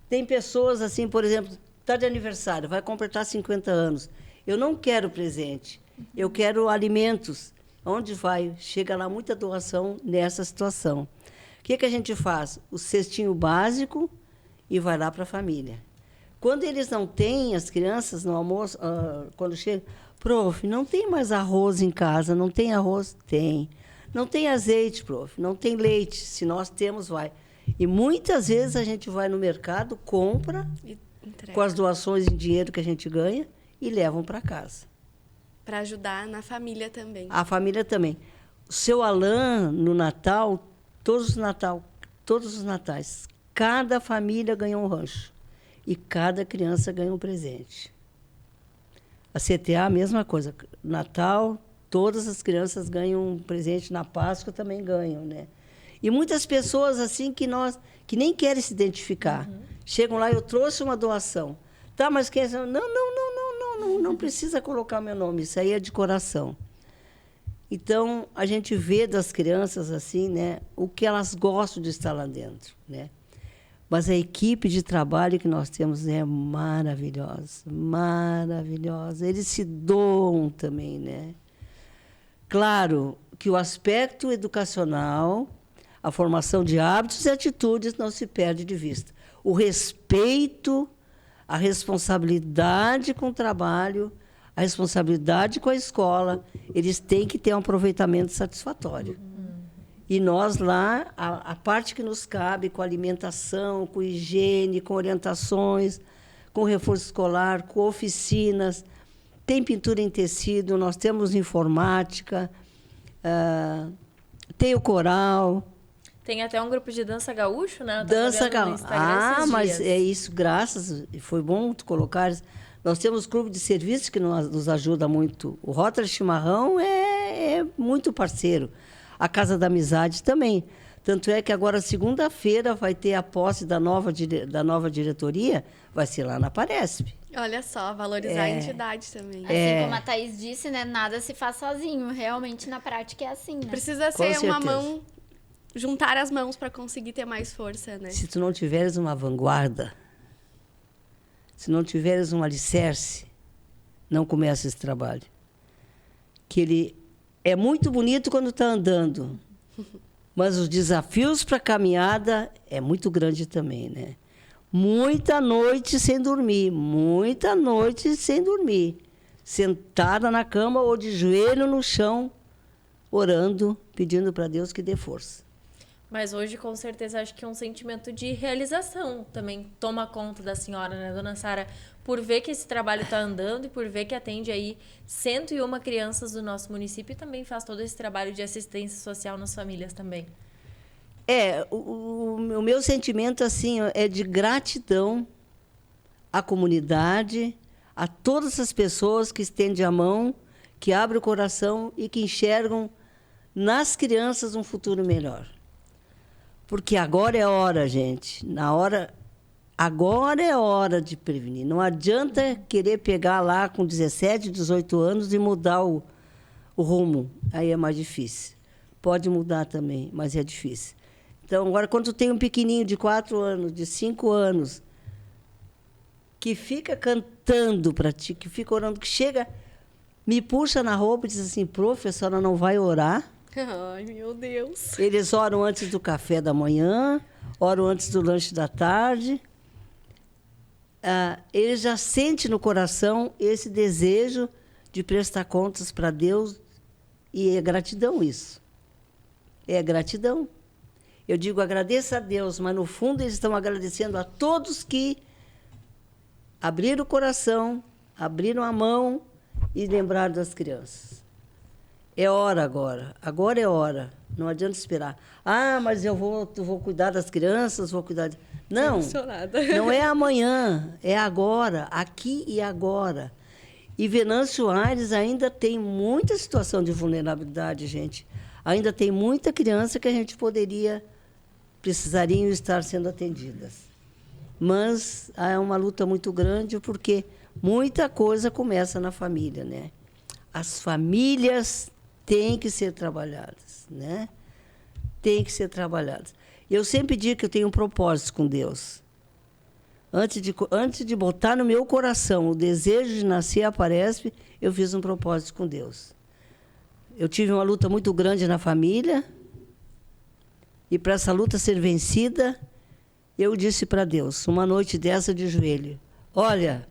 Tem pessoas assim, por exemplo, está de aniversário, vai completar 50 anos. Eu não quero presente, eu quero alimentos. Onde vai? Chega lá muita doação nessa situação. O que a gente faz? O cestinho básico e vai lá para a família. Quando eles não têm, as crianças no almoço, quando chegam, prof, não tem mais arroz em casa, não tem arroz? Tem. Não tem azeite, prof, não tem leite. Se nós temos, vai. E muitas vezes a gente vai no mercado, compra, com as doações em dinheiro que a gente ganha, e levam para casa. Para ajudar na família também. A família também. O seu Alain, no Natal, todos os natais, cada família ganhou um rancho. E cada criança ganha um presente. A CTA, a mesma coisa. Natal, todas as crianças ganham um presente. Na Páscoa também ganham, né? E muitas pessoas assim que nem querem se identificar. Uhum. Chegam lá, eu trouxe uma doação. Tá, mas quem é? Não precisa colocar meu nome, isso aí é de coração. Então, a gente vê das crianças assim, né, o que elas gostam de estar lá dentro, né? Mas a equipe de trabalho que nós temos é maravilhosa, maravilhosa. Eles se doam também, né? Claro que o aspecto educacional, a formação de hábitos e atitudes não se perde de vista. O respeito, a responsabilidade com o trabalho, a responsabilidade com a escola, eles têm que ter um aproveitamento satisfatório. E nós lá, a parte que nos cabe, com alimentação, com higiene, com orientações, com reforço escolar, com oficinas, tem pintura em tecido, nós temos informática, tem o coral. Tem até um grupo de dança gaúcho, né? Eu tava Dança vendo no gaúcho. Instagram esses Mas dias. é isso, graças, foi bom tu colocares. Nós temos clube de serviço que nos ajuda muito. O Rotary Chimarrão é muito parceiro. A Casa da Amizade também. Tanto é que agora, segunda-feira, vai ter a posse da nova diretoria, vai ser lá na Paresp. Olha só, valorizar a entidade também. Assim como a Thaís disse, né? Nada se faz sozinho. Realmente, na prática, é assim, né? Precisa Com ser uma certeza. mão, juntar as mãos para conseguir ter mais força, né? Se tu não tiveres uma vanguarda, se não tiveres um alicerce, não começa esse trabalho. Que ele é muito bonito quando está andando, mas os desafios para a caminhada é muito grande também, né? Muita noite sem dormir, muita noite sem dormir. Sentada na cama ou de joelho no chão, orando, pedindo para Deus que dê força. Mas hoje, com certeza, acho que um sentimento de realização também toma conta da senhora, né, dona Sara? Por ver que esse trabalho está andando e por ver que atende aí 101 crianças do nosso município e também faz todo esse trabalho de assistência social nas famílias também. O meu sentimento assim é de gratidão à comunidade, a todas as pessoas que estendem a mão, que abrem o coração e que enxergam nas crianças um futuro melhor. Porque agora é hora, gente. Agora é hora de prevenir. Não adianta querer pegar lá com 17, 18 anos e mudar o rumo. Aí é mais difícil. Pode mudar também, mas é difícil. Então, agora, quando tu tem um pequenininho de 4 anos, de 5 anos, que fica cantando para ti, que fica orando, que chega, me puxa na roupa e diz assim, prof, a senhora não vai orar? Ai, meu Deus. Eles oram antes do café da manhã, oram antes do lanche da tarde. Eles já sentem no coração esse desejo de prestar contas para Deus, e é gratidão isso. É gratidão. Eu digo, agradeça a Deus, mas, no fundo, eles estão agradecendo a todos que abriram o coração, abriram a mão e lembraram das crianças. É hora agora. Agora é hora. Não adianta esperar. Mas eu vou cuidar das crianças, vou cuidar... Não, não é amanhã, é agora, aqui e agora. E Venâncio Aires ainda tem muita situação de vulnerabilidade, gente. Ainda tem muita criança que a gente precisariam estar sendo atendidas. Mas é uma luta muito grande, porque muita coisa começa na família, né? As famílias têm que ser trabalhadas, né? Têm que ser trabalhadas. Eu sempre digo que eu tenho um propósito com Deus. Antes de botar no meu coração o desejo de nascer a Paresp, eu fiz um propósito com Deus. Eu tive uma luta muito grande na família, e para essa luta ser vencida, eu disse para Deus, uma noite dessa de joelho, olha,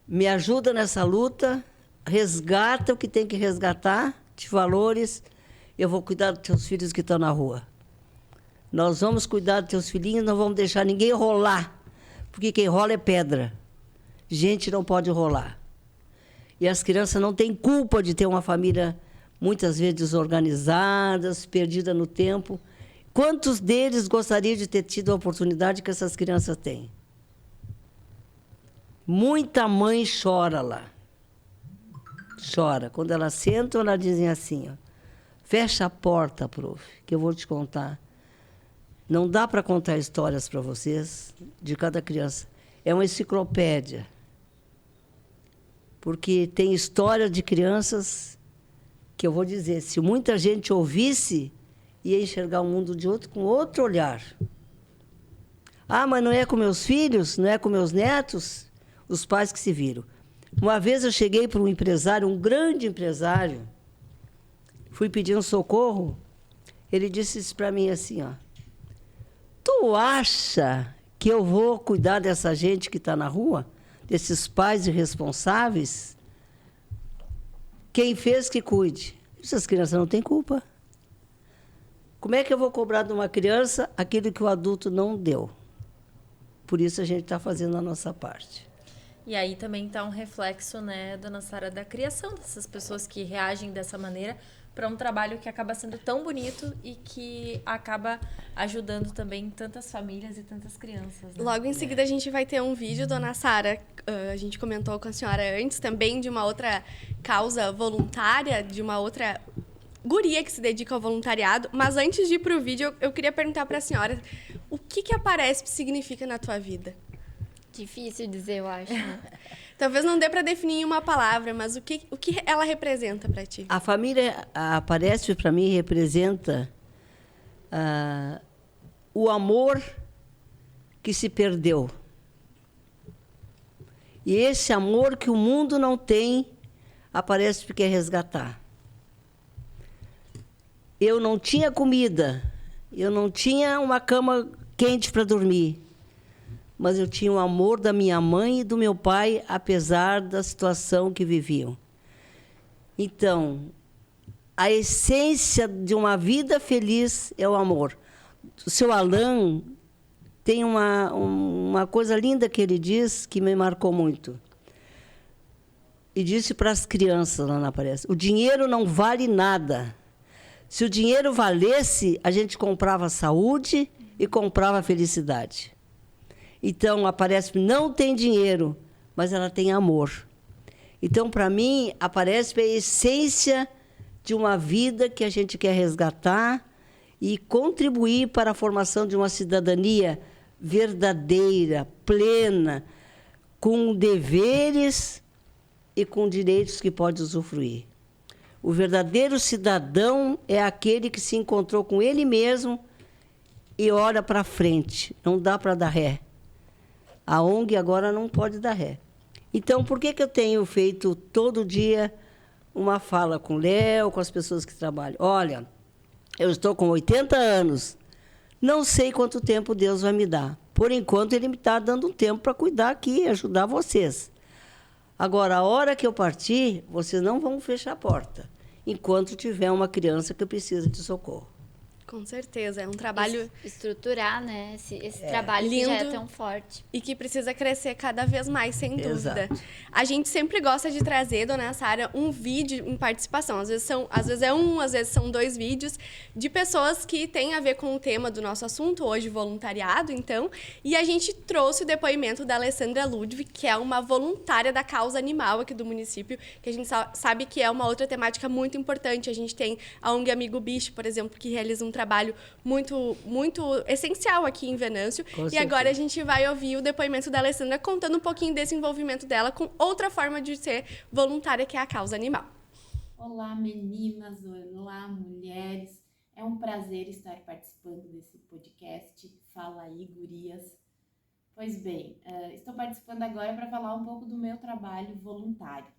me ajuda nessa luta, resgata o que tem que resgatar, de valores, eu vou cuidar dos teus filhos que estão na rua. Nós vamos cuidar dos teus filhinhos, não vamos deixar ninguém rolar, porque quem rola é pedra. Gente não pode rolar. E as crianças não têm culpa de ter uma família, muitas vezes, desorganizada, perdida no tempo. Quantos deles gostariam de ter tido a oportunidade que essas crianças têm? Muita mãe chora lá. Chora. Quando elas sentam, elas dizem assim, fecha a porta, prof, que eu vou te contar. Não dá para contar histórias para vocês de cada criança. É uma enciclopédia. Porque tem história de crianças que eu vou dizer, se muita gente ouvisse, ia enxergar o mundo com outro olhar. Ah, mas não é com meus filhos, não é com meus netos? Os pais que se viram. Uma vez eu cheguei para um empresário, um grande empresário, fui pedir um socorro, ele disse isso para mim assim, ó, tu acha que eu vou cuidar dessa gente que está na rua? Desses pais irresponsáveis? Quem fez que cuide. Essas crianças não têm culpa. Como é que eu vou cobrar de uma criança aquilo que o adulto não deu? Por isso a gente está fazendo a nossa parte. E aí também está um reflexo, né, dona Sara, da criação dessas pessoas que reagem dessa maneira para um trabalho que acaba sendo tão bonito e que acaba ajudando também tantas famílias e tantas crianças. Né? Logo em seguida a gente vai ter um vídeo, dona Sara, a gente comentou com a senhora antes também de uma outra causa voluntária, de uma outra guria que se dedica ao voluntariado. Mas antes de ir para o vídeo, eu queria perguntar para a senhora, o que a Aparesp significa na tua vida? Difícil dizer, eu acho. Né? Talvez não dê para definir em uma palavra, mas o que ela representa para ti? A família, a Aparesp, para mim, representa o amor que se perdeu. E esse amor que o mundo não tem, a Aparesp quer resgatar. Eu não tinha comida, eu não tinha uma cama quente para dormir, mas eu tinha o amor da minha mãe e do meu pai, apesar da situação que viviam. Então, a essência de uma vida feliz é o amor. O seu Alain tem uma coisa linda que ele diz, que me marcou muito. E disse para as crianças lá na Aparesp, o dinheiro não vale nada. Se o dinheiro valesse, a gente comprava saúde e comprava felicidade. Então, a Aparesp não tem dinheiro, mas ela tem amor. Então, para mim, a Aparesp é a essência de uma vida que a gente quer resgatar e contribuir para a formação de uma cidadania verdadeira, plena, com deveres e com direitos que pode usufruir. O verdadeiro cidadão é aquele que se encontrou com ele mesmo e olha para frente. Não dá para dar ré. A ONG agora não pode dar ré. Então, por que eu tenho feito todo dia uma fala com o Léo, com as pessoas que trabalham? Olha, eu estou com 80 anos. Não sei quanto tempo Deus vai me dar. Por enquanto, Ele me está dando um tempo para cuidar aqui e ajudar vocês. Agora, a hora que eu partir, vocês não vão fechar a porta, enquanto tiver uma criança que precisa de socorro. Com certeza, é um trabalho... Estruturar, né? Esse trabalho que já é tão forte. E que precisa crescer cada vez mais, sem dúvida. Exato. A gente sempre gosta de trazer, dona Sara, um vídeo em participação. Às vezes é um, às vezes são 2 vídeos de pessoas que têm a ver com o tema do nosso assunto, hoje voluntariado, então. E a gente trouxe o depoimento da Alessandra Ludwig, que é uma voluntária da causa animal aqui do município, que a gente sabe que é uma outra temática muito importante. A gente tem a ONG Amigo Bicho, por exemplo, que realiza um trabalho muito, muito essencial aqui em Venâncio. E agora a gente vai ouvir o depoimento da Alessandra contando um pouquinho desse envolvimento dela com outra forma de ser voluntária, que é a causa animal. Olá, meninas, olá, mulheres. É um prazer estar participando desse podcast Fala aí, Gurias. Pois bem, estou participando agora para falar um pouco do meu trabalho voluntário.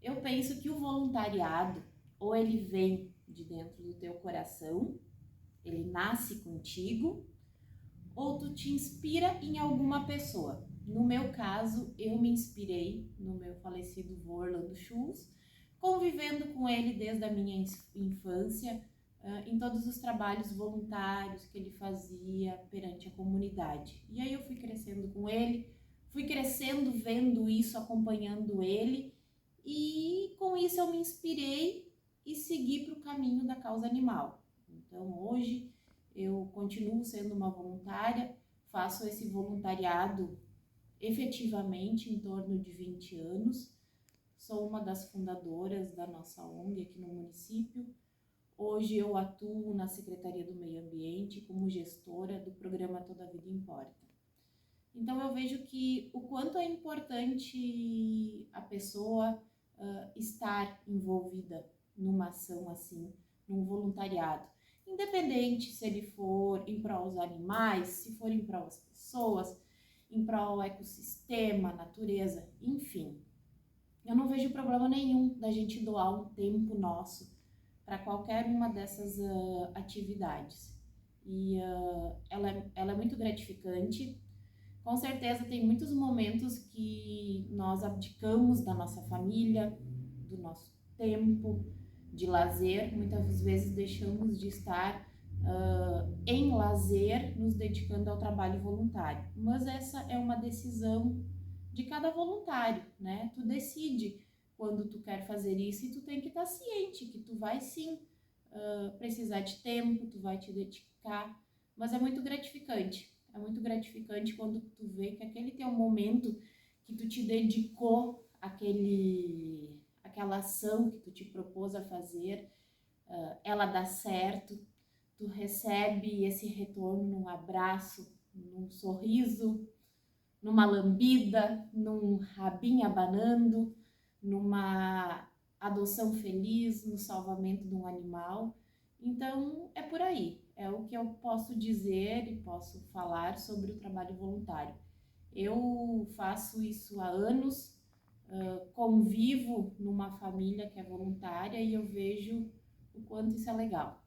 Eu penso que o voluntariado, ou ele vem de dentro do teu coração, ele nasce contigo, ou tu te inspira em alguma pessoa. No meu caso, eu me inspirei no meu falecido vô Orlando Schultz, convivendo com ele desde a minha infância, em todos os trabalhos voluntários que ele fazia perante a comunidade. E aí eu fui crescendo com ele, fui crescendo vendo isso, acompanhando ele, e com isso eu me inspirei e segui para o caminho da causa animal. Então, hoje, eu continuo sendo uma voluntária, faço esse voluntariado efetivamente em torno de 20 anos, sou uma das fundadoras da nossa ONG aqui no município. Hoje eu atuo na Secretaria do Meio Ambiente como gestora do programa Toda a Vida Importa. Então, eu vejo que o quanto é importante a pessoa estar envolvida numa ação assim, num voluntariado. Independente se ele for em prol dos animais, se for em prol das pessoas, em prol do ecossistema, natureza, enfim. Eu não vejo problema nenhum da gente doar um tempo nosso para qualquer uma dessas atividades. E ela é muito gratificante. Com certeza tem muitos momentos que nós abdicamos da nossa família, do nosso tempo de lazer. Muitas vezes deixamos de estar em lazer, nos dedicando ao trabalho voluntário. Mas essa é uma decisão de cada voluntário, né? Tu decide quando tu quer fazer isso e tu tem que estar ciente que tu vai sim precisar de tempo, tu vai te dedicar, mas é muito gratificante. É muito gratificante quando tu vê que aquele teu momento que tu te dedicou àquela ação que tu te propôs a fazer, ela dá certo, tu recebe esse retorno num abraço, num sorriso, numa lambida, num rabinho abanando, numa adoção feliz, no salvamento de um animal. Então, é por aí. É o que eu posso dizer e posso falar sobre o trabalho voluntário. Eu faço isso há anos, convivo numa família que é voluntária e eu vejo o quanto isso é legal.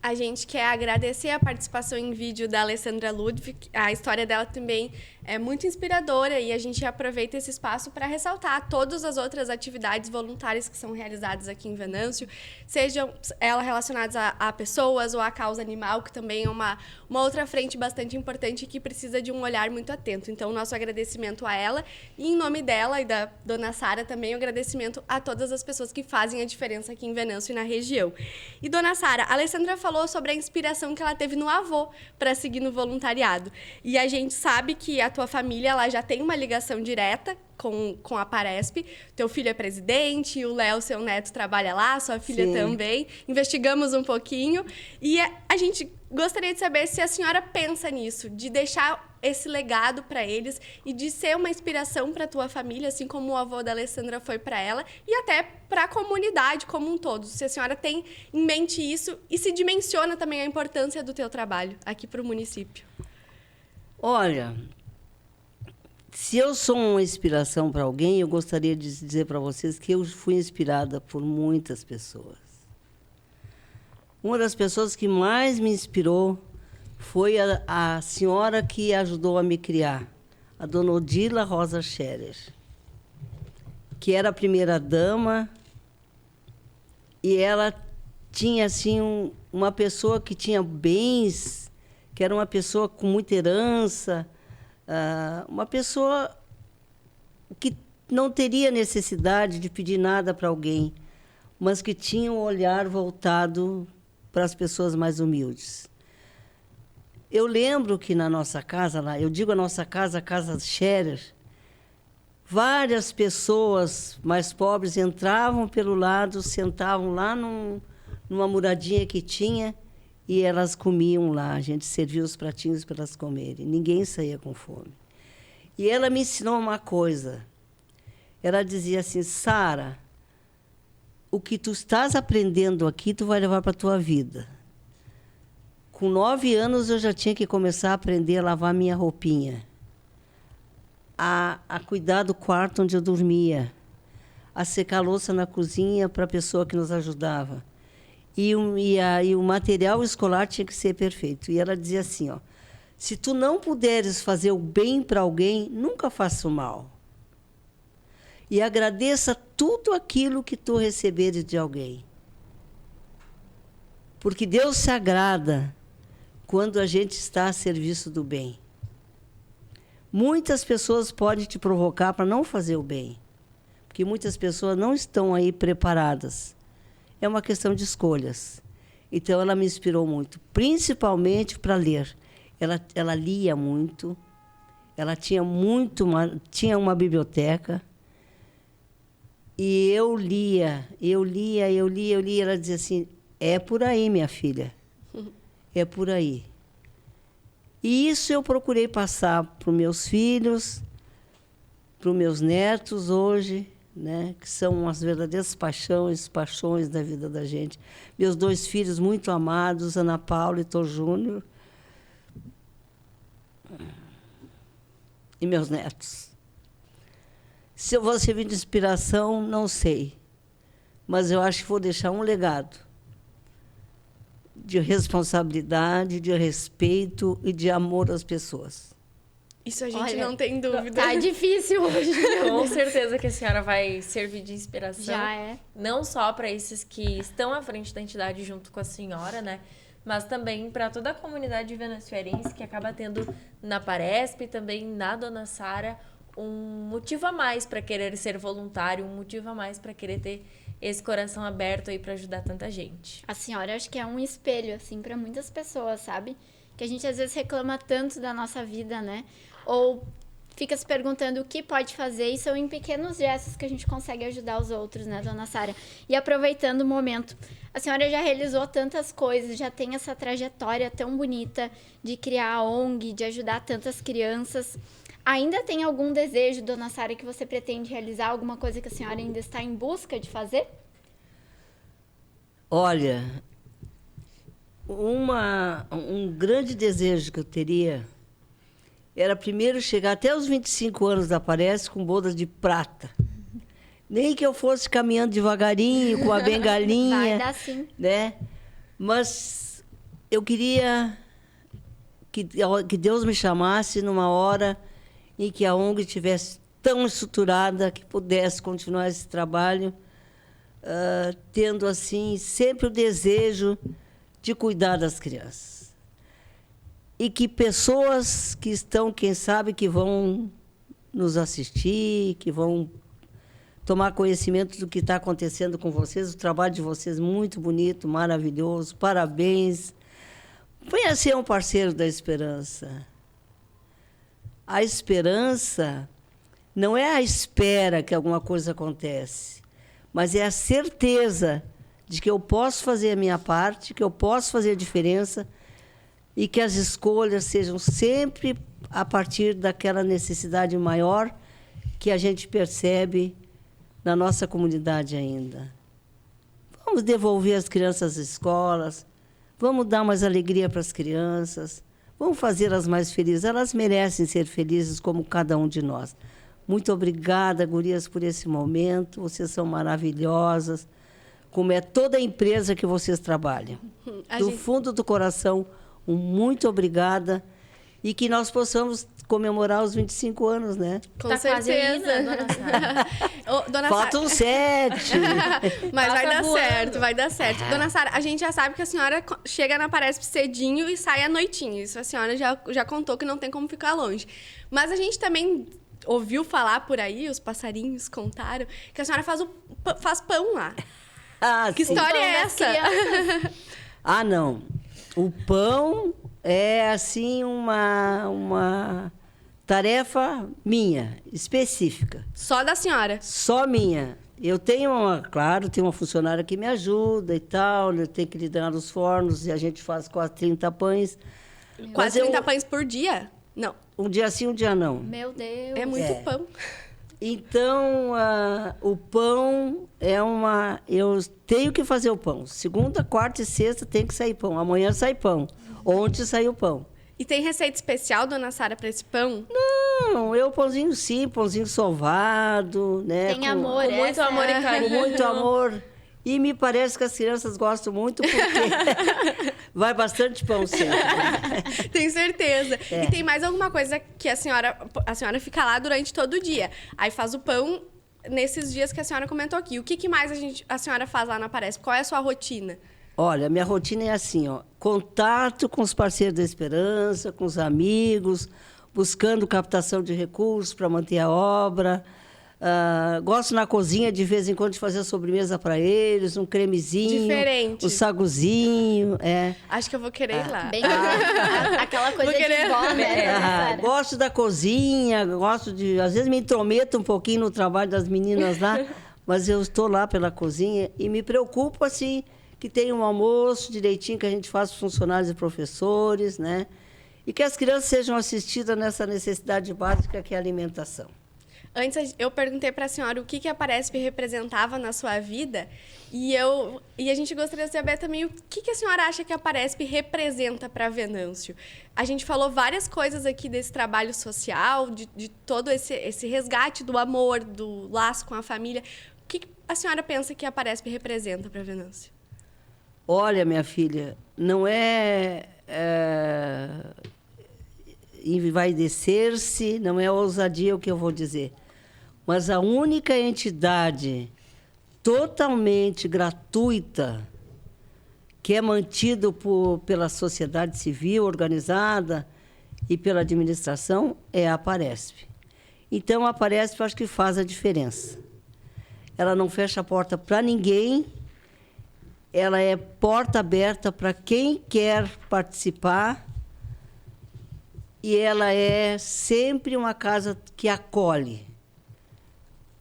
A gente quer agradecer a participação em vídeo da Alessandra Ludwig. A história dela também é muito inspiradora e a gente aproveita esse espaço para ressaltar todas as outras atividades voluntárias que são realizadas aqui em Venâncio, sejam elas relacionadas a pessoas ou à causa animal, que também é uma outra frente bastante importante que precisa de um olhar muito atento. Então, nosso agradecimento a ela e, em nome dela e da dona Sara, também o agradecimento a todas as pessoas que fazem a diferença aqui em Venâncio e na região. E, dona Sara, a Alessandra falou sobre a inspiração que ela teve no avô para seguir no voluntariado. E a gente sabe que a tua família ela já tem uma ligação direta com a Paresp. Teu filho é presidente, o Léo, seu neto, trabalha lá, sua filha também. Investigamos um pouquinho. E a gente gostaria de saber se a senhora pensa nisso, de deixar esse legado para eles e de ser uma inspiração para a tua família, assim como o avô da Alessandra foi para ela, e até para a comunidade como um todo. Se a senhora tem em mente isso e se dimensiona também a importância do teu trabalho aqui para o município. Olha, se eu sou uma inspiração para alguém, eu gostaria de dizer para vocês que eu fui inspirada por muitas pessoas. Uma das pessoas que mais me inspirou foi a senhora que ajudou a me criar, a dona Odila Rosa Scherer, que era a primeira-dama, e ela tinha assim uma pessoa que tinha bens, que era uma pessoa com muita herança, uma pessoa que não teria necessidade de pedir nada para alguém, mas que tinha um olhar voltado para as pessoas mais humildes. Eu lembro que na nossa casa, eu digo a nossa casa, a Casa Scherer, várias pessoas mais pobres entravam pelo lado, sentavam lá numa muradinha que tinha, e elas comiam lá. A gente servia os pratinhos para elas comerem. Ninguém saía com fome. E ela me ensinou uma coisa. Ela dizia assim: Sara, o que tu estás aprendendo aqui, tu vai levar para a tua vida. Com 9 anos, eu já tinha que começar a aprender a lavar minha roupinha, a cuidar do quarto onde eu dormia, a secar a louça na cozinha para a pessoa que nos ajudava. E o material escolar tinha que ser perfeito. E ela dizia assim, ó, se tu não puderes fazer o bem para alguém, nunca faça o mal. E agradeça tudo aquilo que tu receberes de alguém. Porque Deus se agrada quando a gente está a serviço do bem. Muitas pessoas podem te provocar para não fazer o bem, porque muitas pessoas não estão aí preparadas. É uma questão de escolhas. Então, ela me inspirou muito, principalmente para ler. Ela lia muito, ela tinha uma biblioteca, e eu lia. Ela dizia assim, é por aí, minha filha, é por aí. E isso eu procurei passar para os meus filhos, para os meus netos hoje, né, que são as verdadeiras paixões da vida da gente. Meus 2 filhos muito amados, Ana Paula e Tô Júnior. E meus netos. Se eu vou servir de inspiração, não sei. Mas eu acho que vou deixar um legado de responsabilidade, de respeito e de amor às pessoas. Isso a gente Olha, não tem dúvida. Tá difícil hoje. Com certeza que a senhora vai servir de inspiração. Já é. Não só para esses que estão à frente da entidade junto com a senhora, né? Mas também para toda a comunidade venezuelense que acaba tendo na Paresp e também na Dona Sara um motivo a mais para querer ser voluntário, um motivo a mais para querer ter esse coração aberto aí para ajudar tanta gente. A senhora acho que é um espelho, assim, para muitas pessoas, sabe? Que a gente às vezes reclama tanto da nossa vida, né? Ou fica se perguntando o que pode fazer, e são em pequenos gestos que a gente consegue ajudar os outros, né, Dona Sara? E aproveitando o momento, a senhora já realizou tantas coisas, já tem essa trajetória tão bonita de criar a ONG, de ajudar tantas crianças. Ainda tem algum desejo, Dona Sara, que você pretende realizar? Alguma coisa que a senhora ainda está em busca de fazer? Olha, um grande desejo que eu teria era primeiro chegar até os 25 anos da Paresp com bodas de prata. Nem que eu fosse caminhando devagarinho, com a bengalinha. Vai dar sim. Né? Mas eu queria que Deus me chamasse numa hora em que a ONG estivesse tão estruturada que pudesse continuar esse trabalho, tendo assim sempre o desejo de cuidar das crianças. E que pessoas que estão, quem sabe, que vão nos assistir, que vão tomar conhecimento do que está acontecendo com vocês, o trabalho de vocês muito bonito, maravilhoso, parabéns. Venha ser um parceiro da esperança. A esperança não é a espera que alguma coisa acontece, mas é a certeza de que eu posso fazer a minha parte, que eu posso fazer a diferença e que as escolhas sejam sempre a partir daquela necessidade maior que a gente percebe na nossa comunidade ainda. Vamos devolver as crianças às escolas, vamos dar mais alegria para as crianças, vamos fazê-las mais felizes. Elas merecem ser felizes como cada um de nós. Muito obrigada, gurias, por esse momento. Vocês são maravilhosas, como é toda a empresa que vocês trabalham. Do fundo do coração, muito obrigada. E que nós possamos comemorar os 25 anos, né? Com Tá quase aí, certeza. né, Dona Sara? Ô, Dona Faltam 7. Mas vai Passa dar voando. certo, vai dar certo. Dona Sara, a gente já sabe que a senhora chega na Paresp cedinho e sai à noitinha. Isso a senhora já contou que não tem como ficar longe. Mas a gente também ouviu falar por aí, os passarinhos contaram, que a senhora faz pão lá. Ah, Que sim. história é Pão das essa? Ah, não. O pão é, assim, uma tarefa minha, específica. Só da senhora. Só minha. Eu tenho, claro, tenho uma funcionária que me ajuda e tal, eu tenho que liderar os fornos e a gente faz quase 30 pães. Quase Mas 30 pães por dia? Não. Um dia sim, um dia não. Meu Deus. É muito É. pão. Então, o pão é uma... Eu tenho que fazer o pão. Segunda, quarta e sexta tem que sair pão. Amanhã sai pão. Ontem saiu pão. E tem receita especial, Dona Sara, para esse pão? Não, eu pãozinho sim, pãozinho sovado, né? Tem amor, Com muito essa amor e é- carinho. Com muito amor. E me parece que as crianças gostam muito porque vai bastante pão sempre. Tenho certeza. É. E tem mais alguma coisa que a senhora fica lá durante todo o dia. Aí faz o pão nesses dias que a senhora comentou aqui. O que mais a senhora faz lá na Paresp? Qual é a sua rotina? Olha, minha rotina é assim, ó, contato com os parceiros da Esperança, com os amigos, buscando captação de recursos para manter a obra. Gosto na cozinha, de vez em quando, de fazer a sobremesa para eles, um cremezinho. Diferente. Um saguzinho, Acho que eu vou querer ir lá. Bem, aquela coisa Vou querer- de vó, né, Dona Sara? Gosto da cozinha, gosto de... Às vezes me intrometo um pouquinho no trabalho das meninas lá, mas eu estou lá pela cozinha e me preocupo, assim, que tenha um almoço direitinho que a gente faça com funcionários e professores, né? E que as crianças sejam assistidas nessa necessidade básica que é a alimentação. Antes eu perguntei para a senhora o que a Paresp representava na sua vida e a gente gostaria de saber também o que a senhora acha que a Paresp representa para Venâncio. A gente falou várias coisas aqui desse trabalho social, de todo esse resgate do amor, do laço com a família. O que a senhora pensa que a Paresp representa para Venâncio? Olha, minha filha, não envaidecer-se, não é ousadia o que eu vou dizer. Mas a única entidade totalmente gratuita que é mantida pela sociedade civil organizada e pela administração é a Paresp. Então, a Paresp acho que faz a diferença. Ela não fecha a porta para ninguém, ela é porta aberta para quem quer participar e ela é sempre uma casa que acolhe,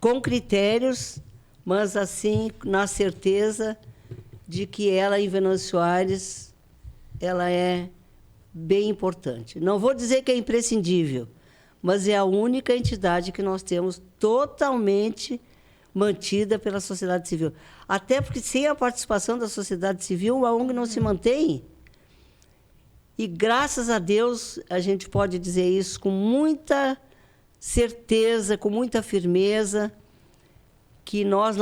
com critérios, mas assim, na certeza de que ela, em Venâncio Aires, ela é bem importante. Não vou dizer que é imprescindível, mas é a única entidade que nós temos totalmente mantida pela sociedade civil. Até porque, sem a participação da sociedade civil, a ONG não se mantém. E, graças a Deus, a gente pode dizer isso com muita certeza, com muita firmeza, que nós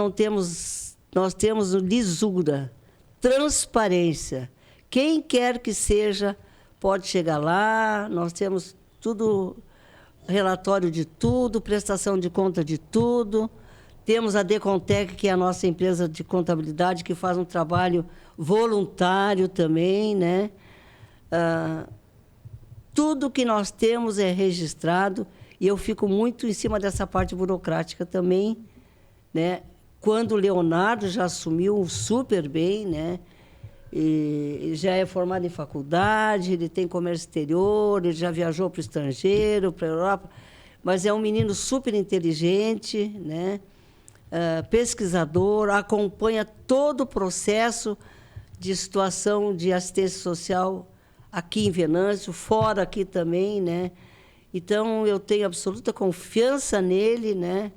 temos lisura, transparência. Quem quer que seja pode chegar lá, nós temos tudo, relatório de tudo, prestação de conta de tudo. Temos a Decontec, que é a nossa empresa de contabilidade, que faz um trabalho voluntário também, né? Tudo que nós temos é registrado e eu fico muito em cima dessa parte burocrática também, né? Quando o Leonardo já assumiu super bem, né? E já é formado em faculdade, ele tem comércio exterior, ele já viajou para o estrangeiro, para a Europa, mas é um menino super inteligente, né? Pesquisador, acompanha todo o processo de situação de assistência social aqui em Venâncio, fora aqui também, né? Então, eu tenho absoluta confiança nele, né?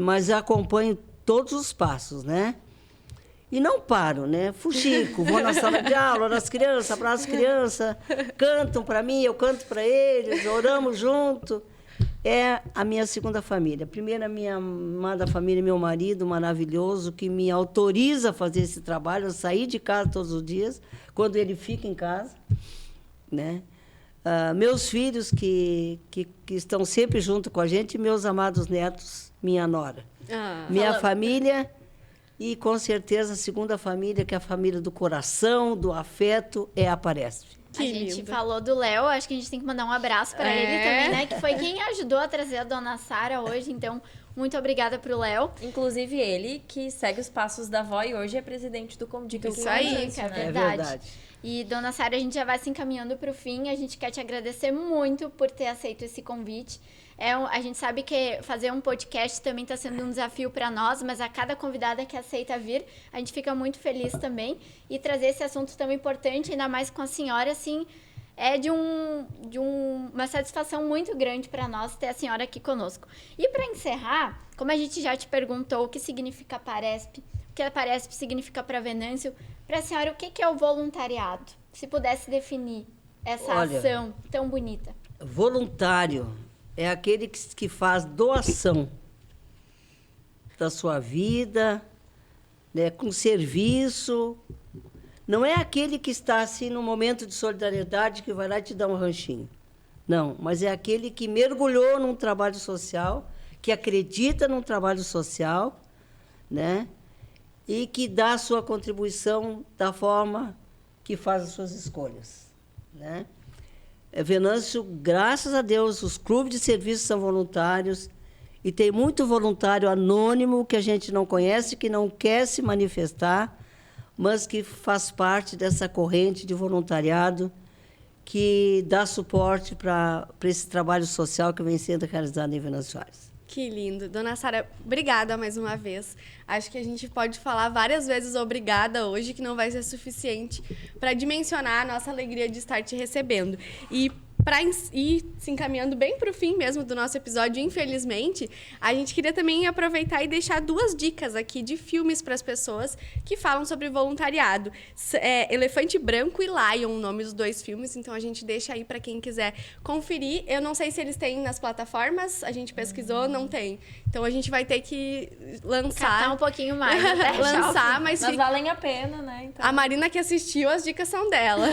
Mas acompanho todos os passos, né? E não paro, né? Fuxico, vou na sala de aula, nas crianças, abraço as crianças, cantam para mim, eu canto para eles, oramos junto. É a minha segunda família. Primeiro, a minha amada família, meu marido maravilhoso, que me autoriza a fazer esse trabalho, a sair de casa todos os dias, quando ele fica em casa, né? Meus filhos, que estão sempre junto com a gente, e meus amados netos, minha nora. Minha família e, com certeza, a segunda família, que é a família do coração, do afeto, é a Paresp. A gente falou do Léo, acho que a gente tem que mandar um abraço para ele também, né? Que foi quem ajudou a trazer a dona Sara hoje, então muito obrigada pro Léo. Inclusive ele, que segue os passos da avó e hoje é presidente do Comdica. Isso aí, é verdade. E, dona Sara, a gente já vai se encaminhando para o fim. A gente quer te agradecer muito por ter aceito esse convite. A gente sabe que fazer um podcast também está sendo um desafio para nós, mas a cada convidada que aceita vir, a gente fica muito feliz também. E trazer esse assunto tão importante, ainda mais com a senhora, assim, é de uma satisfação muito grande para nós ter a senhora aqui conosco. E para encerrar, como a gente já te perguntou o que significa a Paresp, o que a Paresp significa para Venâncio, para a senhora, o que é o voluntariado? Se pudesse definir essa ação tão bonita. Voluntário é aquele que faz doação da sua vida, né, com serviço. Não é aquele que está assim no momento de solidariedade que vai lá e te dá um ranchinho. Não, mas é aquele que mergulhou num trabalho social, que acredita num trabalho social, né, e que dá a sua contribuição da forma que faz as suas escolhas, né? Venâncio, graças a Deus, os clubes de serviço são voluntários e tem muito voluntário anônimo que a gente não conhece, que não quer se manifestar, mas que faz parte dessa corrente de voluntariado que dá suporte para esse trabalho social que vem sendo realizado em Venâncio Aires. Que lindo. Dona Sara, obrigada mais uma vez. Acho que a gente pode falar várias vezes obrigada hoje, que não vai ser suficiente para dimensionar a nossa alegria de estar te recebendo. E para ir se encaminhando bem para o fim mesmo do nosso episódio, infelizmente, a gente queria também aproveitar e deixar 2 dicas aqui de filmes para as pessoas que falam sobre voluntariado. Elefante Branco e Lion, o nome dos 2 filmes, então a gente deixa aí para quem quiser conferir. Eu não sei se eles têm nas plataformas, a gente pesquisou, não tem. Então a gente vai ter que lançar... Catar um pouquinho mais. Até lançar, mas valem a pena, né? Então... A Marina que assistiu, as dicas são dela.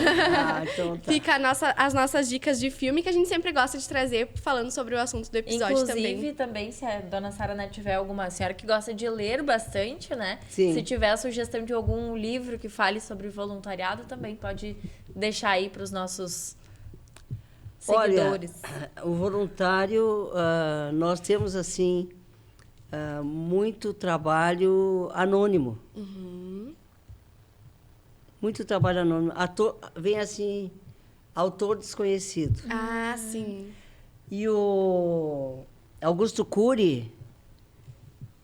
Então tá. Fica as nossas dicas de filme que a gente sempre gosta de trazer falando sobre o assunto do episódio. Inclusive, também, se a dona Sara, né, tiver alguma senhora que gosta de ler bastante, né? Sim. Se tiver a sugestão de algum livro que fale sobre voluntariado, também pode deixar aí para os nossos seguidores. Olha, o voluntário, nós temos, assim, muito trabalho anônimo. Muito trabalho anônimo. Vem, assim... Autor desconhecido. Ah, sim. E o Augusto Cury,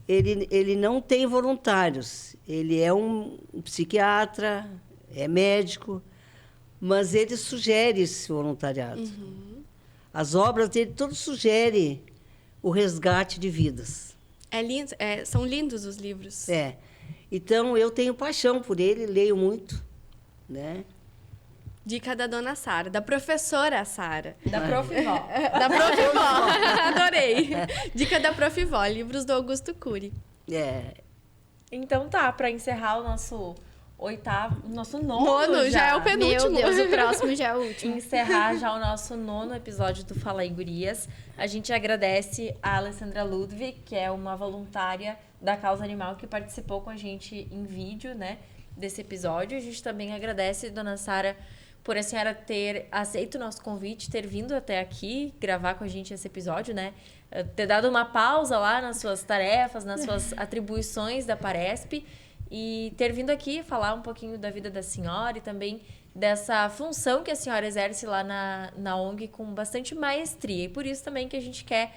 ele não tem voluntários. Ele é um psiquiatra, é médico, mas ele sugere esse voluntariado. As obras dele todas sugerem o resgate de vidas. São lindos os livros. Então, eu tenho paixão por ele, leio muito, né? Dica da dona Sara, da professora Sara. Da Profivó. Da Profivó. Adorei. Dica da Profivó, livros do Augusto Cury. Então tá, para encerrar o nosso nono já é o penúltimo. Meu Deus, o próximo já é o último. Encerrar já o nosso 9º episódio do Fala aí Gurias. A gente agradece a Alessandra Ludwig, que é uma voluntária da Causa Animal que participou com a gente em vídeo, né, desse episódio. A gente também agradece, dona Sara, por a senhora ter aceito o nosso convite, ter vindo até aqui gravar com a gente esse episódio, né? Ter dado uma pausa lá nas suas tarefas, nas suas atribuições da Paresp e ter vindo aqui falar um pouquinho da vida da senhora e também dessa função que a senhora exerce lá na ONG com bastante maestria. E por isso também que a gente quer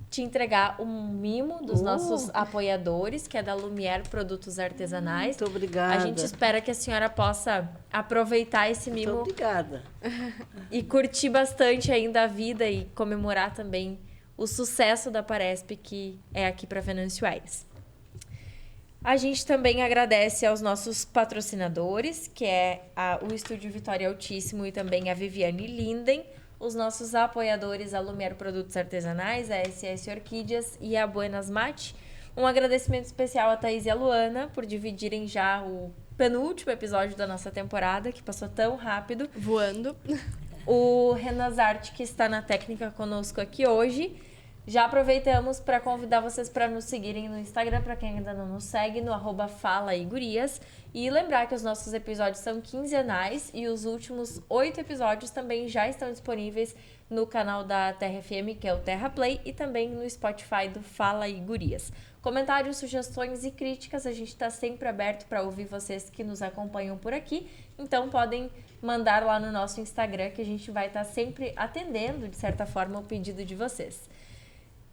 te entregar um mimo dos nossos apoiadores, que é da Lumière Produtos Artesanais. Muito obrigada. A gente espera que a senhora possa aproveitar esse mimo. Muito obrigada. E curtir bastante ainda a vida e comemorar também o sucesso da Paresp, que é aqui para Venâncio Aires. A gente também agradece aos nossos patrocinadores, que é o Estúdio Vitória Altíssimo e também a Viviane Linden, os nossos apoiadores, a Lumière Produtos Artesanais, a SS Orquídeas e a Buenas Mate. Um agradecimento especial a Thaís e a Luana por dividirem já o penúltimo episódio da nossa temporada, que passou tão rápido. Voando. O Renan Zarte, que está na técnica conosco aqui hoje. Já aproveitamos para convidar vocês para nos seguirem no Instagram, para quem ainda não nos segue, no @falaigurias. E lembrar que os nossos episódios são quinzenais e os últimos 8 episódios também já estão disponíveis no canal da Terra FM, que é o Terra Play, e também no Spotify do Fala aí Gurias. Comentários, sugestões e críticas, a gente está sempre aberto para ouvir vocês que nos acompanham por aqui. Então podem mandar lá no nosso Instagram, que a gente vai estar sempre atendendo, de certa forma, o pedido de vocês.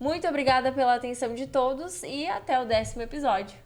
Muito obrigada pela atenção de todos e até o 10º episódio.